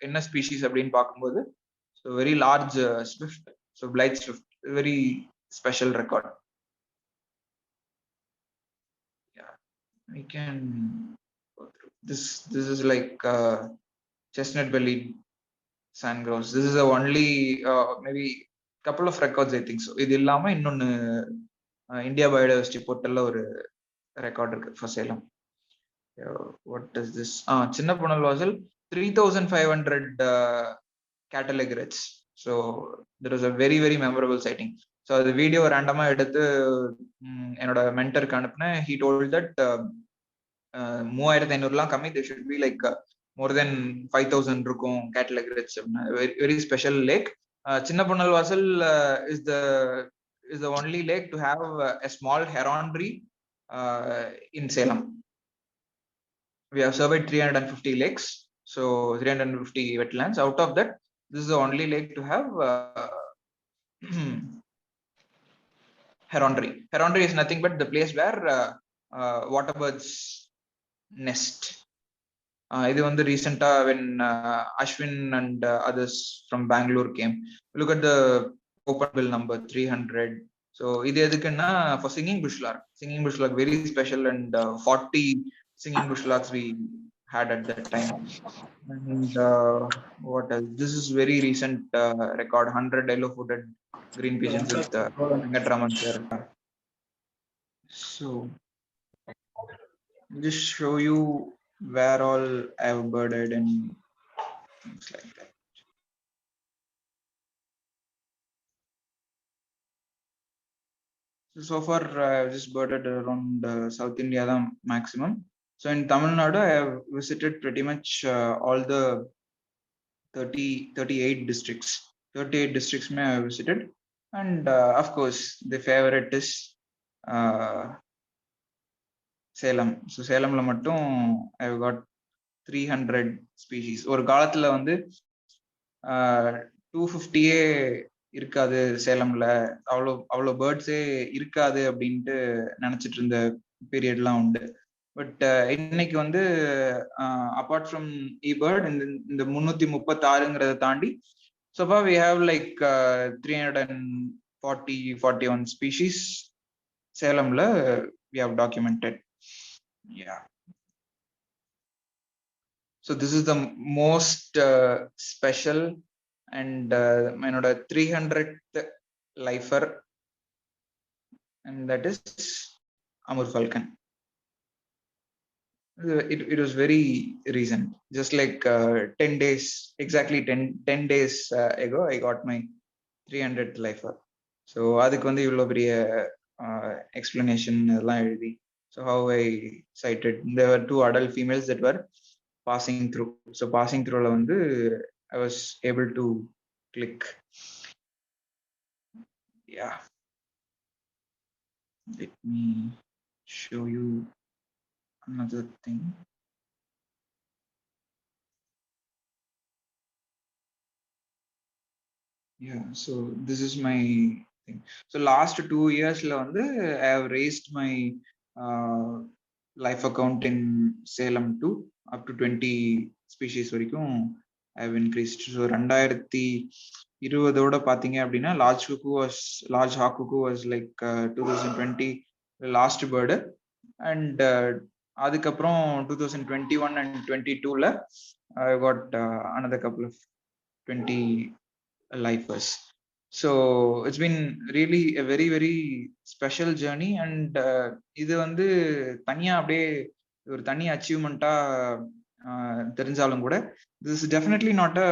என்ன ஸ்பீஷீஸ் அப்படின்னு பார்க்கும்போது so very large swift. So Blythe Swift, very special record. I can go through this is like chestnut bellied Sandgrouse. This is the only maybe couple of records I think so. இது இல்லாம இன்னொன்னு India biodiversity போர்ட்டல்ல ஒரு record இருக்கு for Salem. What is this? சின்ன புனல் வாசல் 3500 cattle egrets. So there was a very very memorable sighting. So the video ரேண்டமா எடுத்து என்னோட மென்டருக்கு அனுப்புனேன். He told that 3500 கம்மி, they should be like more than 5000 இருக்கும் cattle egrets. Very, very special lake. சின்ன புனல் வாசல் is the only lake to have a small heronry in Salem. We have surveyed 350 lakes, so 350 wetlands. Out of that, this is the only lake to have heronry. Heronry is nothing but the place where waterbirds nest. இது வந்து ரீசெண்டா when Ashwin and others from Bangalore came. Look at the open bill number 300. So இது எதுக்குன்னா for singing bush lark. Singing bush lark very special, and 40 singing bush larks we had at that time. And what else? This is very recent record, 100 yellow-footed green pigeons with Venkatraman sir. So just show you where all I have birded and things like that. So far I have just birded around South India maximum. So in Tamil Nadu I have visited pretty much all the 38 districts. 38 districts I have visited, and of course the favorite is Salem. So Salem la mattum I have got 300 species. ஒரு காலத்துல வந்து 250 இருக்காது சேலம்ல, அவ்வளோ பேர்ட்ஸே இருக்காது அப்படின்ட்டு நினைச்சிட்டு இருந்த பீரியட்லாம் உண்டு. பட் இன்னைக்கு வந்து அப்பார்ட் ஃப்ரம் eBird இந்த 336ங்கிறத தாண்டி so far we have like 341 species சேலம்ல we have documented. Yeah. So this is the most special and என்னோட 300th lifer, and that is Amur falcon. It was very recent, just like 10 days, exactly 10 days ago I got my 300th lifer. So அதுக்கு வந்து இவ்வளோ பெரிய explanation எல்லாம் எழுதி. So how I sighted, there were 2 adult females that were passing through. So passing through la vandu I was able to click. Yeah, let me show you another thing. Yeah, so this is my thing. So last 2 years la vandu I have raised my life account in Salem to up to 20 species வரைக்கும் I have increased. So 2020 பாத்தீங்க அப்படின்னா large hawk cuckoo was like 2020 last bird, and அதுக்கப்புறம் 2021 and 22ல I got another couple of 20 lifers. So it's been really a very very special journey, and இது வந்து தனியா அப்படியே ஒரு தனி அச்சீவ்மெண்ட்டா தெரிஞ்சாலும் கூட this is definitely not a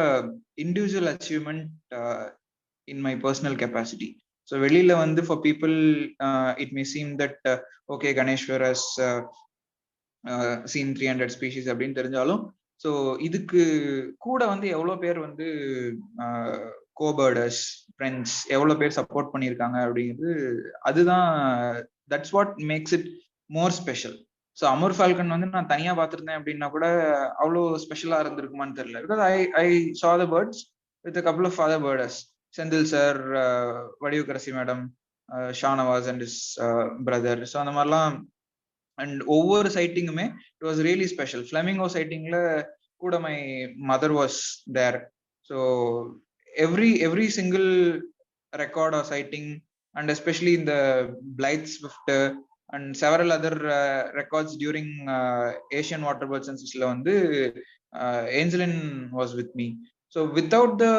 individual achievement in my personal capacity. So வெளியில வந்து for people it may seem that okay, Ganeshwar has seen 300 species அப்படின்னு தெரிஞ்சாலும், ஸோ இதுக்கு கூட வந்து எவ்வளோ பேர் வந்து கோபர்டர்ஸ் ஃப்ரெண்ட்ஸ் எவ்வளோ பேர் சப்போர்ட் பண்ணியிருக்காங்க அப்படிங்கிறது, அதுதான் that's what makes it more special. So Amar Falcon வந்து நான் தனியாக பார்த்துருந்தேன் அப்படின்னா கூட அவ்வளோ ஸ்பெஷலாக இருந்திருக்குமான்னு தெரியல. Because I saw the birds with a couple of other birders, Senthil sir, Vadivukkarasi madam, Shanawaz and his brother. So அந்த மாதிரிலாம், அண்ட் ஒவ்வொரு சைட்டிங்குமே it was really special. Flamingo சைட்டிங்ல கூட my mother was there. So every single record or sighting, and especially in the Blythe Swift and several other records during Asian waterbird census la vandu Angelin was with me. So without the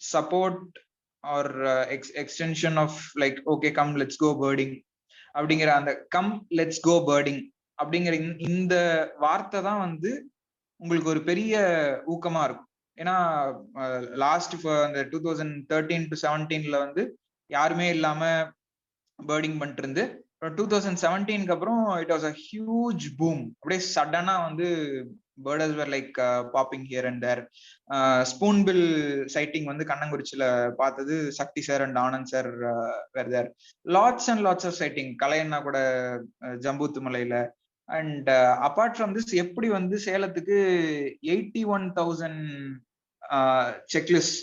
support or extension of like, okay, come let's go birding அப்படிங்கிற அந்த come let's go birding அப்படிங்கிற இந்த வார்த்தை தான் வந்து உங்களுக்கு ஒரு பெரிய ஊக்கமா இருக்கும். ஏன்னா லாஸ்ட் அந்த 2013 to 17 வந்து யாருமே இல்லாம பேர்டிங் பண்ணிட்டு இருந்து 2017 அப்புறம் it was a huge boom. அப்படியே சடனா வந்து birders were like popping here and there. Spoonbill sighting வந்து கண்ணங்குறிச்சியில பார்த்தது Sakthi sir and Anand sir were there. Lots and lots of sighting. கலையண்ணா கூட ஜம்பூத்து மலையில. அண்ட் அப்பார்ட் ஃப்ரம் திஸ் எப்படி வந்து சேலத்துக்கு 81,000 செக்லிஸ்ட்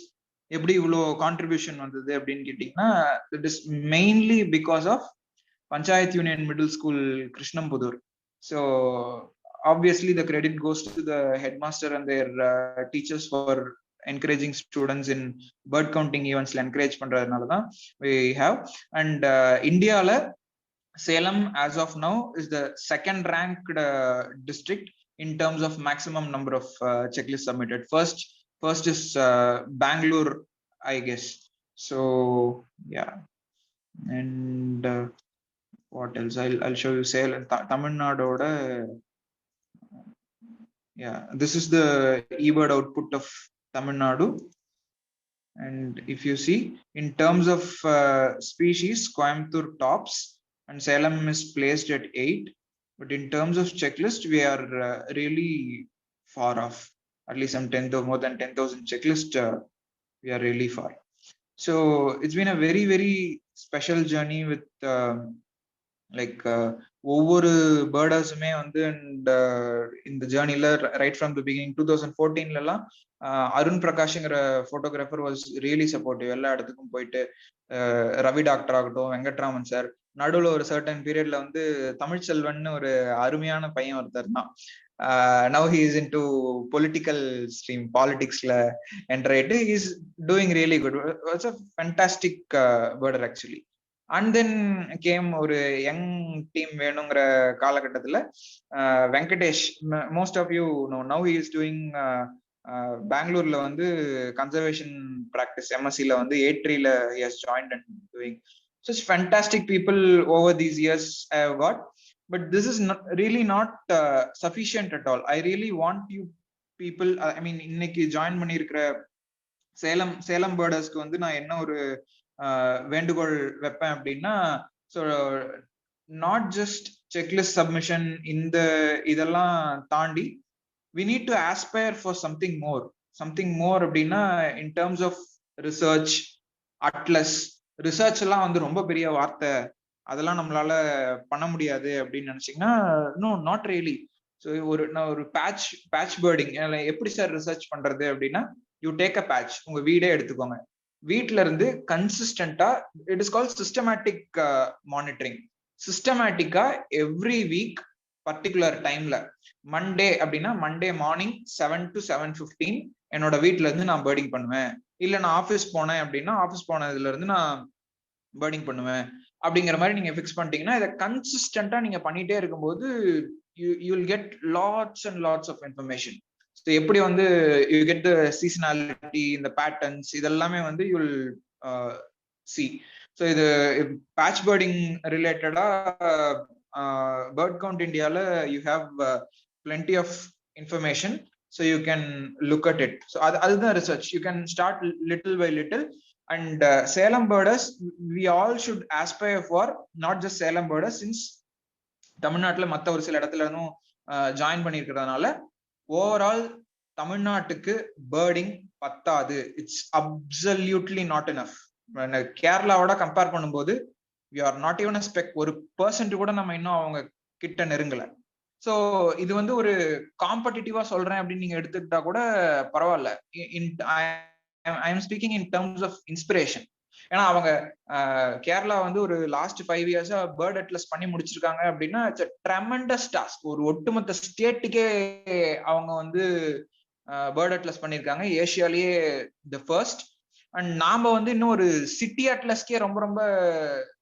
எப்படி இவ்வளோ கான்ட்ரிபியூஷன் வந்தது அப்படின்னு கேட்டீங்கன்னா it is mainly because of panchayat union middle school Krishnampudur. So obviously the credit goes to the headmaster and their teachers for encouraging students in bird counting events la encourage pandradanaala da we have. And India la Salem as of now is the second ranked district in terms of maximum number of checklists submitted. First is Bangalore, I guess. So yeah. And what else? I'll show you Salem, Tamil Nadu oda. Yeah, this is the eBird output of Tamil Nadu. And if you see, in terms of species, Coimbatore tops and Salem is placed at 8. But in terms of checklist, we are really far off. At least some more than 10,000 checklist, we are really far. So it's been a very, very special journey with like ஒவ்வொரு பேர்டர்ஸுமே வந்து and இந்த ஜேர்னில right from the beginning 2014 Arun பிரகாஷ்ங்கிற photographer was really supportive. எல்லா இடத்துக்கும் போயிட்டு Ravi doctor ஆகட்டும், Venkatraman sir, நடுவில் ஒரு சர்டன் பீரியட்ல வந்து தமிழ்ச்செல்வன் ஒரு அருமையான பையன் ஒருத்தர் தான். Now he is into political stream, politicsல enter ஆயிட்டு he is doing really good. It's a fantastic birder actually. And then came ஒரு யங் டீம் வேணுங்கிற காலகட்டத்துல Venkatesh, most of you know, now he is doing பெங்களூர்ல வந்து கன்சர்வேஷன் பிராக்டிஸ் MSc வந்து A3ல he has joined and doing such fantastic people over these years I have got. But this is not really not sufficient at all. I really want you people, I mean இன்னைக்கு join பண்ணியிருக்கிற சேலம் பேர்டர்ஸ்க்கு வந்து நான் என்ன ஒரு வேண்டுகோள் வைப்பேன் அப்படின்னா, so not just checklist submission இந்த இதெல்லாம் தாண்டி we need to aspire for something more அப்படின்னா in terms of research, atlas research எல்லாம் வந்து ரொம்ப பெரிய வார்த்தை, அதெல்லாம் நம்மளால பண்ண முடியாது அப்படின்னு நினைச்சீங்கன்னா நோ, நாட் ரியலி. ஸோ ஒரு பேட்ச் பேர்டிங் எப்படி சார் ரிசர்ச் பண்றது அப்படின்னா, யூ டேக் அ பேட்ச், உங்க வீடே எடுத்துக்கோங்க, வீட்டுல இருந்து கன்சிஸ்டன்டா, it is called systematic monitoring. சிஸ்டமேட்டிக்கா எவ்ரி வீக் பர்டிகுலர் டைம்ல, மண்டே அப்படின்னா மண்டே மார்னிங் 7 to 7:15 என்னோட வீட்டுல இருந்து நான் பேர்டிங் பண்ணுவேன். இல்ல நான் ஆஃபீஸ் போனேன் அப்படின்னா ஆஃபீஸ் போனதுல இருந்து நான் பேர்டிங் பண்ணுவேன் அப்படிங்கிற மாதிரி நீங்க ஃபிக்ஸ் பண்ணிட்டீங்கன்னா, இதை கன்சிஸ்டன்டா நீங்க பண்ணிட்டே இருக்கும்போது you will get lots and lots of information. So எப்படி வந்து you get the seasonality, the patterns, இதெல்லாமே வந்து you will see. So இது patch birding ரிலேட்டடா bird count Indiaல you have plenty of information, so you can look at it. So அதுதான் research. You can start little by little. And Salem birders, we all should aspire for not just Salem birders, since தமிழ்நாட்டுல மத்த ஒரு சில இடத்துல இருந்தும் join பண்ணிருக்கிறதுனால overall தமிழ்நாட்டுக்கு birding பத்தாது. It's absolutely not enough. கேரளாவோட கம்பேர் பண்ணும்போது we are not even a speck, ஒரு % கூட நம்ம இன்னும் அவங்க கிட்ட நெருங்கல. ஸோ இது வந்து ஒரு காம்படிட்டிவா சொல்றேன் அப்படின்னு நீங்க எடுத்துக்கிட்டா கூட பரவாயில்ல. I am speaking in terms of inspiration. ஏன்னா அவங்க கேரளா வந்து ஒரு லாஸ்ட் 5 இயர்ஸா பேர்ட் அட்லஸ் பண்ணி முடிச்சிருக்காங்க அப்படின்னா இட்ஸ் a tremendous task. ஒரு ஒட்டுமொத்த ஸ்டேட்டுக்கே அவங்க வந்து பேர்ட் அட்லஸ் பண்ணிருக்காங்க, ஏசியாலேயே தி ஃபர்ஸ்ட். அண்ட் நாம வந்து இன்னும் ஒரு சிட்டி அட்லஸ்க்கே ரொம்ப ரொம்ப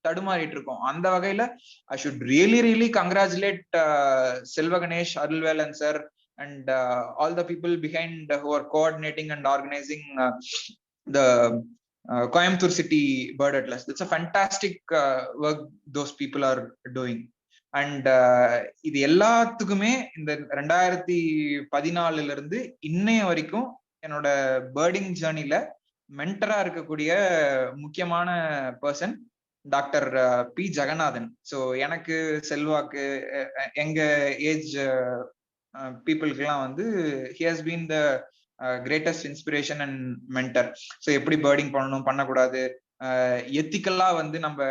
தடுமாறிட்டு இருக்கோம். அந்த வகையில I should really congratulate Selva Ganesh, Arulvelan sir and all the people behind who are coordinating and organizing the Coimbatore City Bird Atlas. It's a fantastic work those people are doing. And இது எல்லாத்துக்குமே இந்த 2014 இருந்து இன்னைய வரைக்கும் என்னோட பேர்டிங் ஜேர்னில மென்டரா இருக்கக்கூடிய முக்கியமான person doctor P Jeganathan. So எனக்கு செல்வாக்கு எங்க ஏஜ் பீப்புளுக்குலாம் வந்து he has been the greatest inspiration and mentor. So எப்படி பேர்டிங் பண்ணணும், பண்ணக்கூடாது, எத்திக்கலா வந்து நம்ம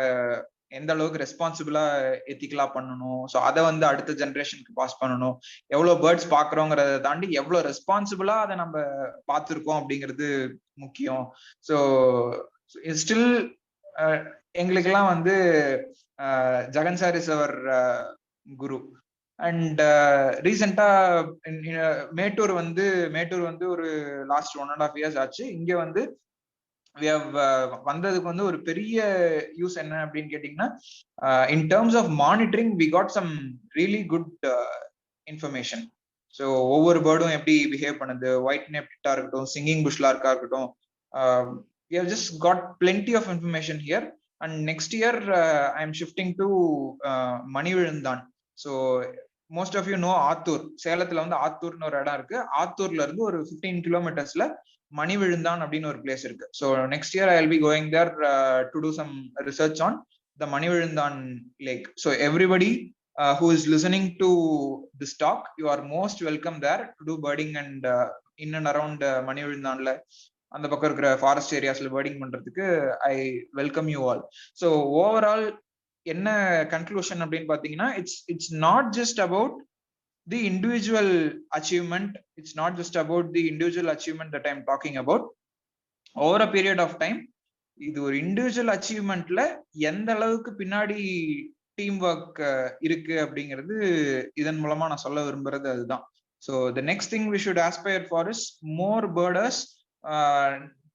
எந்த அளவுக்கு ரெஸ்பான்சிபிளா எத்திக்கலா பண்ணணும், ஸோ அதை வந்து அடுத்த ஜென்ரேஷனுக்கு பாஸ் பண்ணணும், எவ்வளவு பேர்ட்ஸ் பாக்குறோங்கிறத தாண்டி எவ்வளவு ரெஸ்பான்சிபிளா அதை நம்ம பார்த்துருக்கோம் அப்படிங்கிறது முக்கியம். ஸோ ஸ்டில் எங்களுக்கெல்லாம் வந்து Jagan sir is our guru. And ரீசெண்டா மேட்டூர் வந்து ஒரு லாஸ்ட் 1.5 years ஆச்சு. இங்க வந்து வந்ததுக்கு வந்து ஒரு பெரிய யூஸ் என்ன அப்படின்னு கேட்டீங்கன்னா, in terms of monitoring we got some really good information. So ஒவ்வொரு பேர்டும் எப்படி பிஹேவ் பண்ணுது, ஒயிட் நெப்டா இருக்கட்டும், சிங்கிங் புஷ்லார்க்கா இருக்கட்டும், we have just got plenty of information here. And next year I am shifting to Manivilundan. So most of you know Attur. சேலத்துல வந்து ஆத்தூர்னு ஒரு இடம் இருக்கு. ஆத்தூர்ல இருந்து ஒரு 15 kilometers மணிவிழுந்தான் அப்படின்னு ஒரு பிளேஸ் இருக்கு. So next year I will be going there to do some research on the Manivizhundhan lake. So everybody who is listening to this talk, you are most welcome there to do birding and in and around மணிவிழுந்தான்ல அந்த பக்கம் இருக்கிற forest ஏரியாஸ்ல birding பண்றதுக்கு I welcome you all. So overall என்ன conclusion அப்படின்னு பாத்தீங்கன்னா, it's not just about the individual achievement, it's not just about the individual achievement that I am talking about. Over a period of time இது ஒரு individual அச்சீவ்மெண்ட்ல எந்த அளவுக்கு பின்னாடி team work இருக்கு அப்படிங்கிறது இதன் மூலமா நான் சொல்ல விரும்புறது அதுதான். So the next thing we should aspire for is more birders.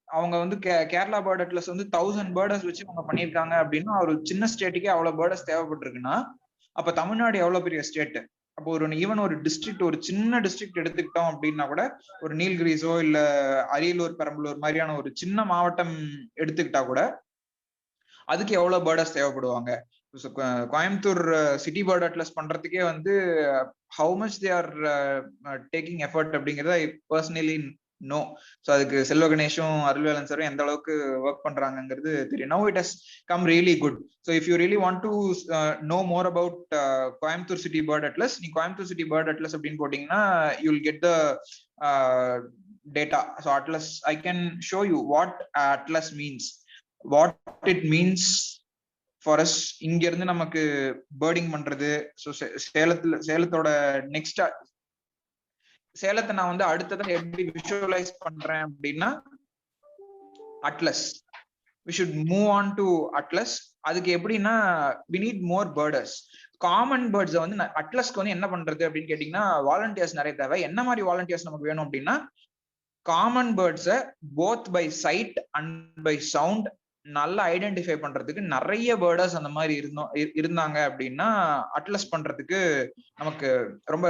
அவங்க வந்து கேரளா பேர்ட் அட்லஸ் வந்து 1000 பேர்டர்ஸ் வச்சு அவங்க பண்ணியிருக்காங்க அப்படின்னா, ஒரு சின்ன ஸ்டேட்டுக்கே அவ்வளவு பேர்டர்ஸ் தேவைப்பட்டிருக்குன்னா அப்ப தமிழ்நாடு எவ்வளவு பெரிய ஸ்டேட். அப்போ ஈவன் ஒரு டிஸ்ட்ரிக்ட், ஒரு சின்ன டிஸ்ட்ரிக்ட் எடுத்துக்கிட்டோம் அப்படின்னா கூட, ஒரு நீல்கிரிஸோ இல்ல அரியலூர், பெரம்பலூர் மாதிரியான ஒரு சின்ன மாவட்டம் எடுத்துக்கிட்டா கூட அதுக்கு எவ்வளவு பேர்டர்ஸ் தேவைப்படுவாங்க. கோயம்புத்தூர் சிட்டி பேர்ட் அட்லஸ் பண்றதுக்கே வந்து how much they are taking effort அப்படிங்கறத ஐ பர்சனலி நோ. ஸோ அதுக்கு செல்வ கணேஷும் அருள்வேலன் சாரும் எந்த அளவுக்கு ஒர்க் பண்றாங்கிறது தெரியும். Now it has come really good. So if you really want to know more about Coimbatore city bird atlas, நீ கோயம்புத்தூர் சிட்டி பேர்ட் அட்லஸ் அப்படின்னு போட்டீங்கன்னா you will get the data. So atlas I can show you what atlas means, what it means for us. இங்க இருந்து நமக்கு birding பண்றது. So சேலத்தோட next சேலத்தை நான் வந்து அடுத்ததான் எப்படி விஷுவலைஸ் பண்றேன் அப்படின்னா atlas. we should move on to atlas. அதுக்கு எப்படின்னா we need more birders. Common birds வந்து அட்லஸ்க்கு வந்து என்ன பண்றது அப்படின்னு கேட்டீங்கன்னா, வாலண்டியர்ஸ் நிறைய தேவை. என்ன மாதிரி வாலண்டியர்ஸ் நமக்கு வேணும் அப்படின்னா, காமன் பேர்ட்ஸை both by sight and by sound நல்லா ஐடென்டிஃபை பண்றதுக்கு நிறைய பேர்டர்ஸ் அந்த மாதிரி இருந்தாங்க அப்படின்னா அட்லஸ் பண்றதுக்கு நமக்கு ரொம்ப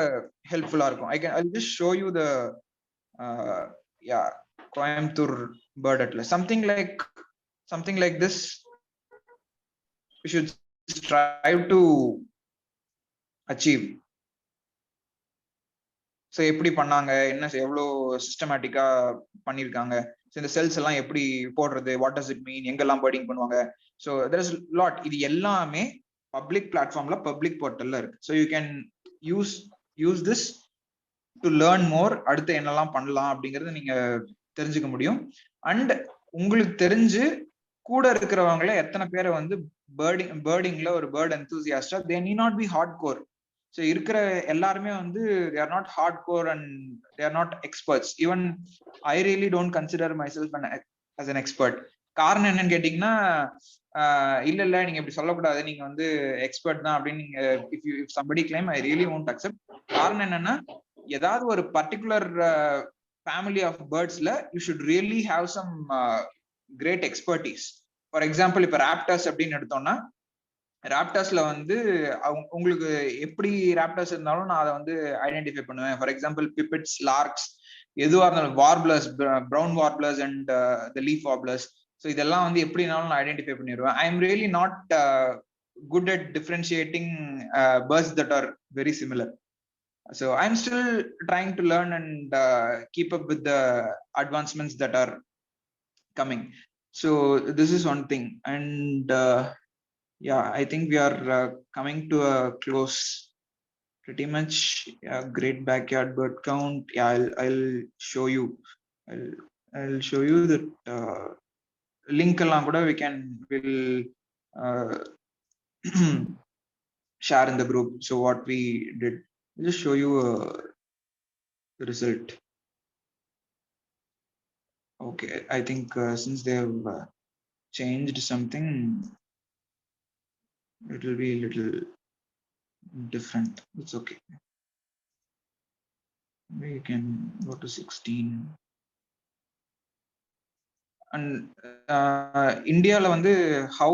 ஹெல்ப்ஃபுல்லா இருக்கும். I'll just show you the Coimbatore bird atlas. Something like this we should strive to achieve. So எப்படி பண்ணாங்க, என்ன எவ்வளவு சிஸ்டமேட்டிக்கா பண்ணிருக்காங்க, இந்த செல்ஸ் எல்லாம் எப்படி போடுறது, வாட் டஸ் இட் மீன், எங்கெல்லாம் பேர்டிங் பண்ணுவாங்க. So there is lot. இது எல்லாமே பப்ளிக் பிளாட்ஃபார்ம்ல, பப்ளிக் போர்ட்டல்ல இருக்கு. So you can use this to learn more. அடுத்து என்னெல்லாம் பண்ணலாம் அப்படிங்கறது நீங்க தெரிஞ்சுக்க முடியும். அண்ட் உங்களுக்கு தெரிஞ்சு கூட இருக்கிறவங்கள எத்தனை பேரை வந்து பேர்டிங்ல ஒரு பேர்ட் என்தூசியாஸ்டா, they need not be hard core. So இருக்கிற எல்லாருமே வந்து they are not hardcore and they are not experts. Even I really don't consider myself as an expert. காரணம் என்னன்னு கேட்டீங்கன்னா, இல்ல நீங்க இப்படி சொல்லக்கூடாது, நீங்க வந்து எக்ஸ்பர்ட் தான் அப்படின்னு நீங்க if somebody claim, I really won't accept. காரணம் என்னன்னா, ஏதாவது ஒரு பர்டிகுலர் ஃபேமிலி ஆஃப் பேர்ட்ஸ்ல you should really have some great expertise. For example இப்ப ராப்டர்ஸ் அப்படின்னு எடுத்தோம்னா, ராப்டர்ஸ்ல வந்து உங்களுக்கு எப்படி ராப்டர்ஸ் இருந்தாலும் நான் அதை வந்து ஐடென்டிஃபை பண்ணுவேன். ஃபார் எக்ஸாம்பிள் பிப்பிட்ஸ், லார்க்ஸ், எதுவா இருந்தாலும் warblers, brown warblers and the leaf warblers. So இதெல்லாம் வந்து எப்படினாலும் நான் ஐடென்டிஃபை பண்ணிடுவேன். I am really not good at differentiating birds that are very similar. So I'm still trying to learn and keep up with the advancements that are coming. So this is one thing. And yeah, I think we are coming to a close pretty much. Yeah, great backyard bird count. Yeah, I'll show you. I'll show you that link along kuda will share in the group. So what we did, I'll just show you the result. Okay, I think since they have changed something, it will be a little different. It's okay. We can go to 16. And India la vandu how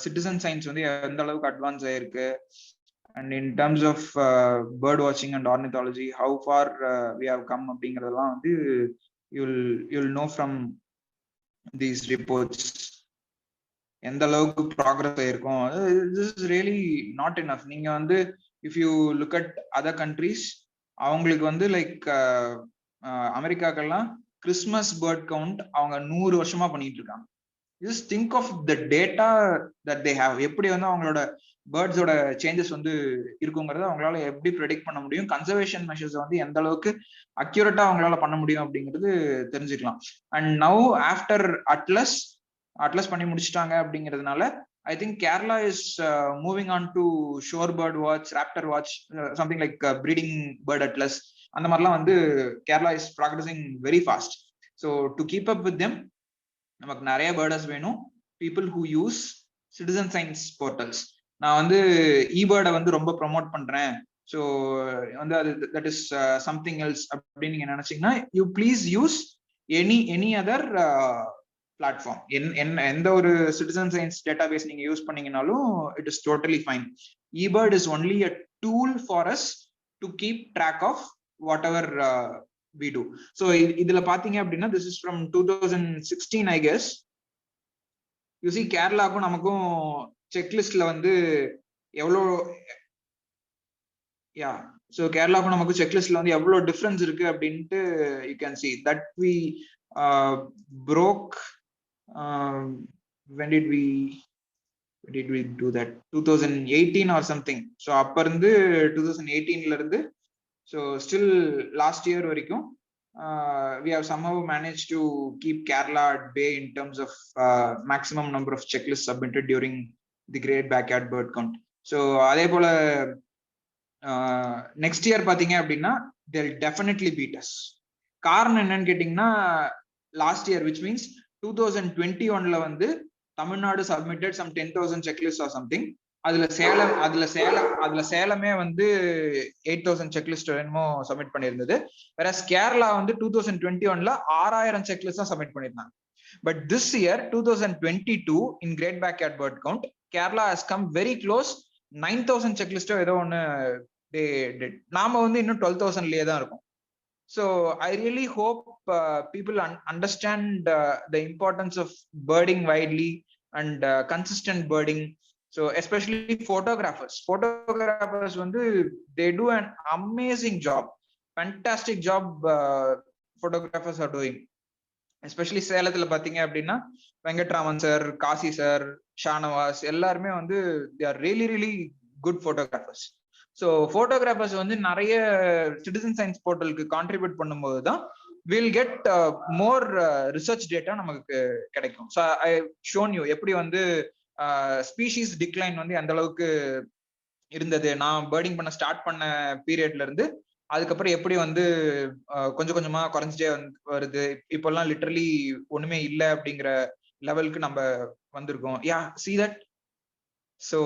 citizen science வந்து எந்த அளவுக்கு advance ஆயிருக்கு, and in terms of bird watching and ornithology how far we have come அப்படிங்கறதெல்லாம் வந்து you'll know from these reports. எந்த அளவுக்கு progress ஆயிருக்கும். This is really not enough. நீங்க வந்து if you look at other countries, அவங்களுக்கு வந்து லைக் அமெரிக்காக்கெல்லாம் கிறிஸ்மஸ் பேர்ட் கவுண்ட் அவங்க 100 வருஷமா பண்ணிட்டு இருக்காங்க. just think of the data that they have. எப்படி வந்து அவங்களோட பேர்ட்ஸோட சேஞ்சஸ் வந்து இருக்குங்கிறத அவங்களால எப்படி ப்ரெடிக்ட் பண்ண முடியும், கன்சர்வேஷன் மெஷர்ஸ் வந்து எந்த அளவுக்கு அக்யூரேட்டா அவங்களால பண்ண முடியும் அப்படிங்கிறது தெரிஞ்சுக்கலாம். அண்ட் நவ் ஆஃப்டர் அட்லஸ் பண்ணி முடிச்சிட்டாங்க அப்படிங்கிறதுனால I think Kerala is moving on to shore bird watch, raptor watch, something like breeding bird atlas. அந்த மாதிரிலாம் வந்து Kerala is progressing very fast. So to keep up with them நமக்கு நிறைய பேர்டர்ஸ் வேணும். People who use citizen science portals. நான் வந்து இபேர்டை வந்து ரொம்ப ப்ரொமோட் பண்றேன், ஸோ வந்து அது தட் இஸ் சம்திங் எல்ஸ் அப்படின்னு நீங்க நினைச்சீங்கன்னா you please use any other platform. எந்த ஒரு சிட்டிசன் சயின்ஸ் டேட்டா பேஸ் நீங்க யூஸ் பண்ணீங்கன்னாலும் it is totally fine. EBird is only a tool for us to keep track of whatever we do. So இதுல பாத்தீங்க அப்படின்னா this is from 2016 I guess. you see கேரளாக்கும் நமக்கும் செக்லிஸ்ட்ல வந்து எவ்வளோ so கேரளாக்கும் நமக்கும் செக்லிஸ்ட்ல வந்து எவ்வளோ டிஃபரன்ஸ் இருக்கு அப்படின்ட்டு you can see that we broke when did we do that, 2018 or something. so அப்ப இருந்து 2018ல இருந்து so still last year varaikkum we have somehow managed to keep Kerala at bay in terms of maximum number of checklists submitted during the Great Backyard Bird Count. so adhe pola next year pathinga appadina they'll definitely beat us. காரணம் என்னன்னு கேட்டீங்கன்னா last year, which means 2021 la வந்து Tamil Nadu submitted some 10,000 checklists or something. அதுல சேலமே வந்து 8,000 checklist என்னமோ submit பண்ணியிருந்தது. வேற கேரளா வந்து 2021ல 6,000 செக்லிஸ்ட் தான் சப்மிட் பண்ணிருந்தாங்க. But this year 2022 in great backyard bird count Kerala has come very close. 9,000 செக்லிஸ்டோ ஏதோ ஒன்னு நாம வந்து இன்னும் 12,000லயே தான் இருக்கும். So I really hope people understand the importance of birding widely and consistent birding. So especially photographers வந்து they do an amazing job, fantastic job photographers are doing. especially சேலத்துல பாத்தீங்க அப்படின்னா வெங்கட்ராமன் சார், காசி சார், ஷானவாஸ் எல்லாருமே வந்து they are really good photographers. so photographers வந்து நிறைய citizen science போர்ட்டலுக்கு contribute பண்ணும்போது தான் we'll get more research data நமக்கு கிடைக்கும். so I shown you எப்படி வந்து ஸ்பீஷீஸ் டிக்ளைன் வந்து எந்த அளவுக்கு இருந்தது நான் பேர்டிங் பண்ண ஸ்டார்ட் பண்ண பீரியட்ல இருந்து அதுக்கப்புறம் எப்படி வந்து கொஞ்சம் கொஞ்சமா குறைஞ்சிட்டே வருது. இப்பெல்லாம் லிட்டரலி ஒண்ணுமே இல்லை அப்படிங்கிற லெவலுக்கு நம்ம வந்திருக்கோம். see that. so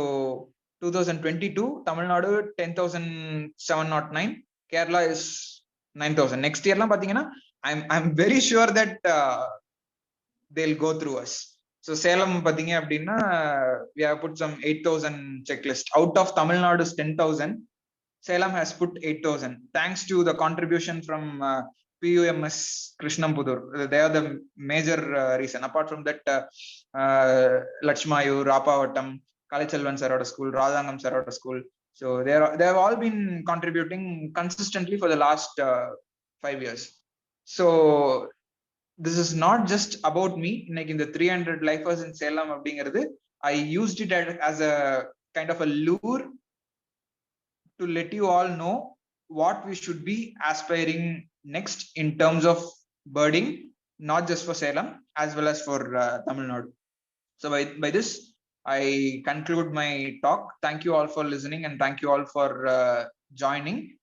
2022 Tamil Nadu 10,709, Kerala is 9,000. Next இயர்லாம் பாத்தீங்கன்னா I'm very sure that they'll go through us. So Salem pathina appadina we have put some 8,000 checklist. Out of Tamil Nadu's 10,000, Salem has put 8,000 thanks to the contribution from PUMS Krishnampudur. They are the major reason. Apart from that, Lakshmayu, Rapavatam, Kalichalvan Saroda School, Radhangam Saroda School. So they have all been contributing consistently for the last 5 years. So this is not just about me. Like in the 300 lifers in Salem அப்படிங்கிறது, I used it as a kind of a lure to let you all know what we should be aspiring next in terms of birding, not just for Salem as well as for Tamil Nadu. So by this, I conclude my talk. Thank you all for listening and thank you all for joining.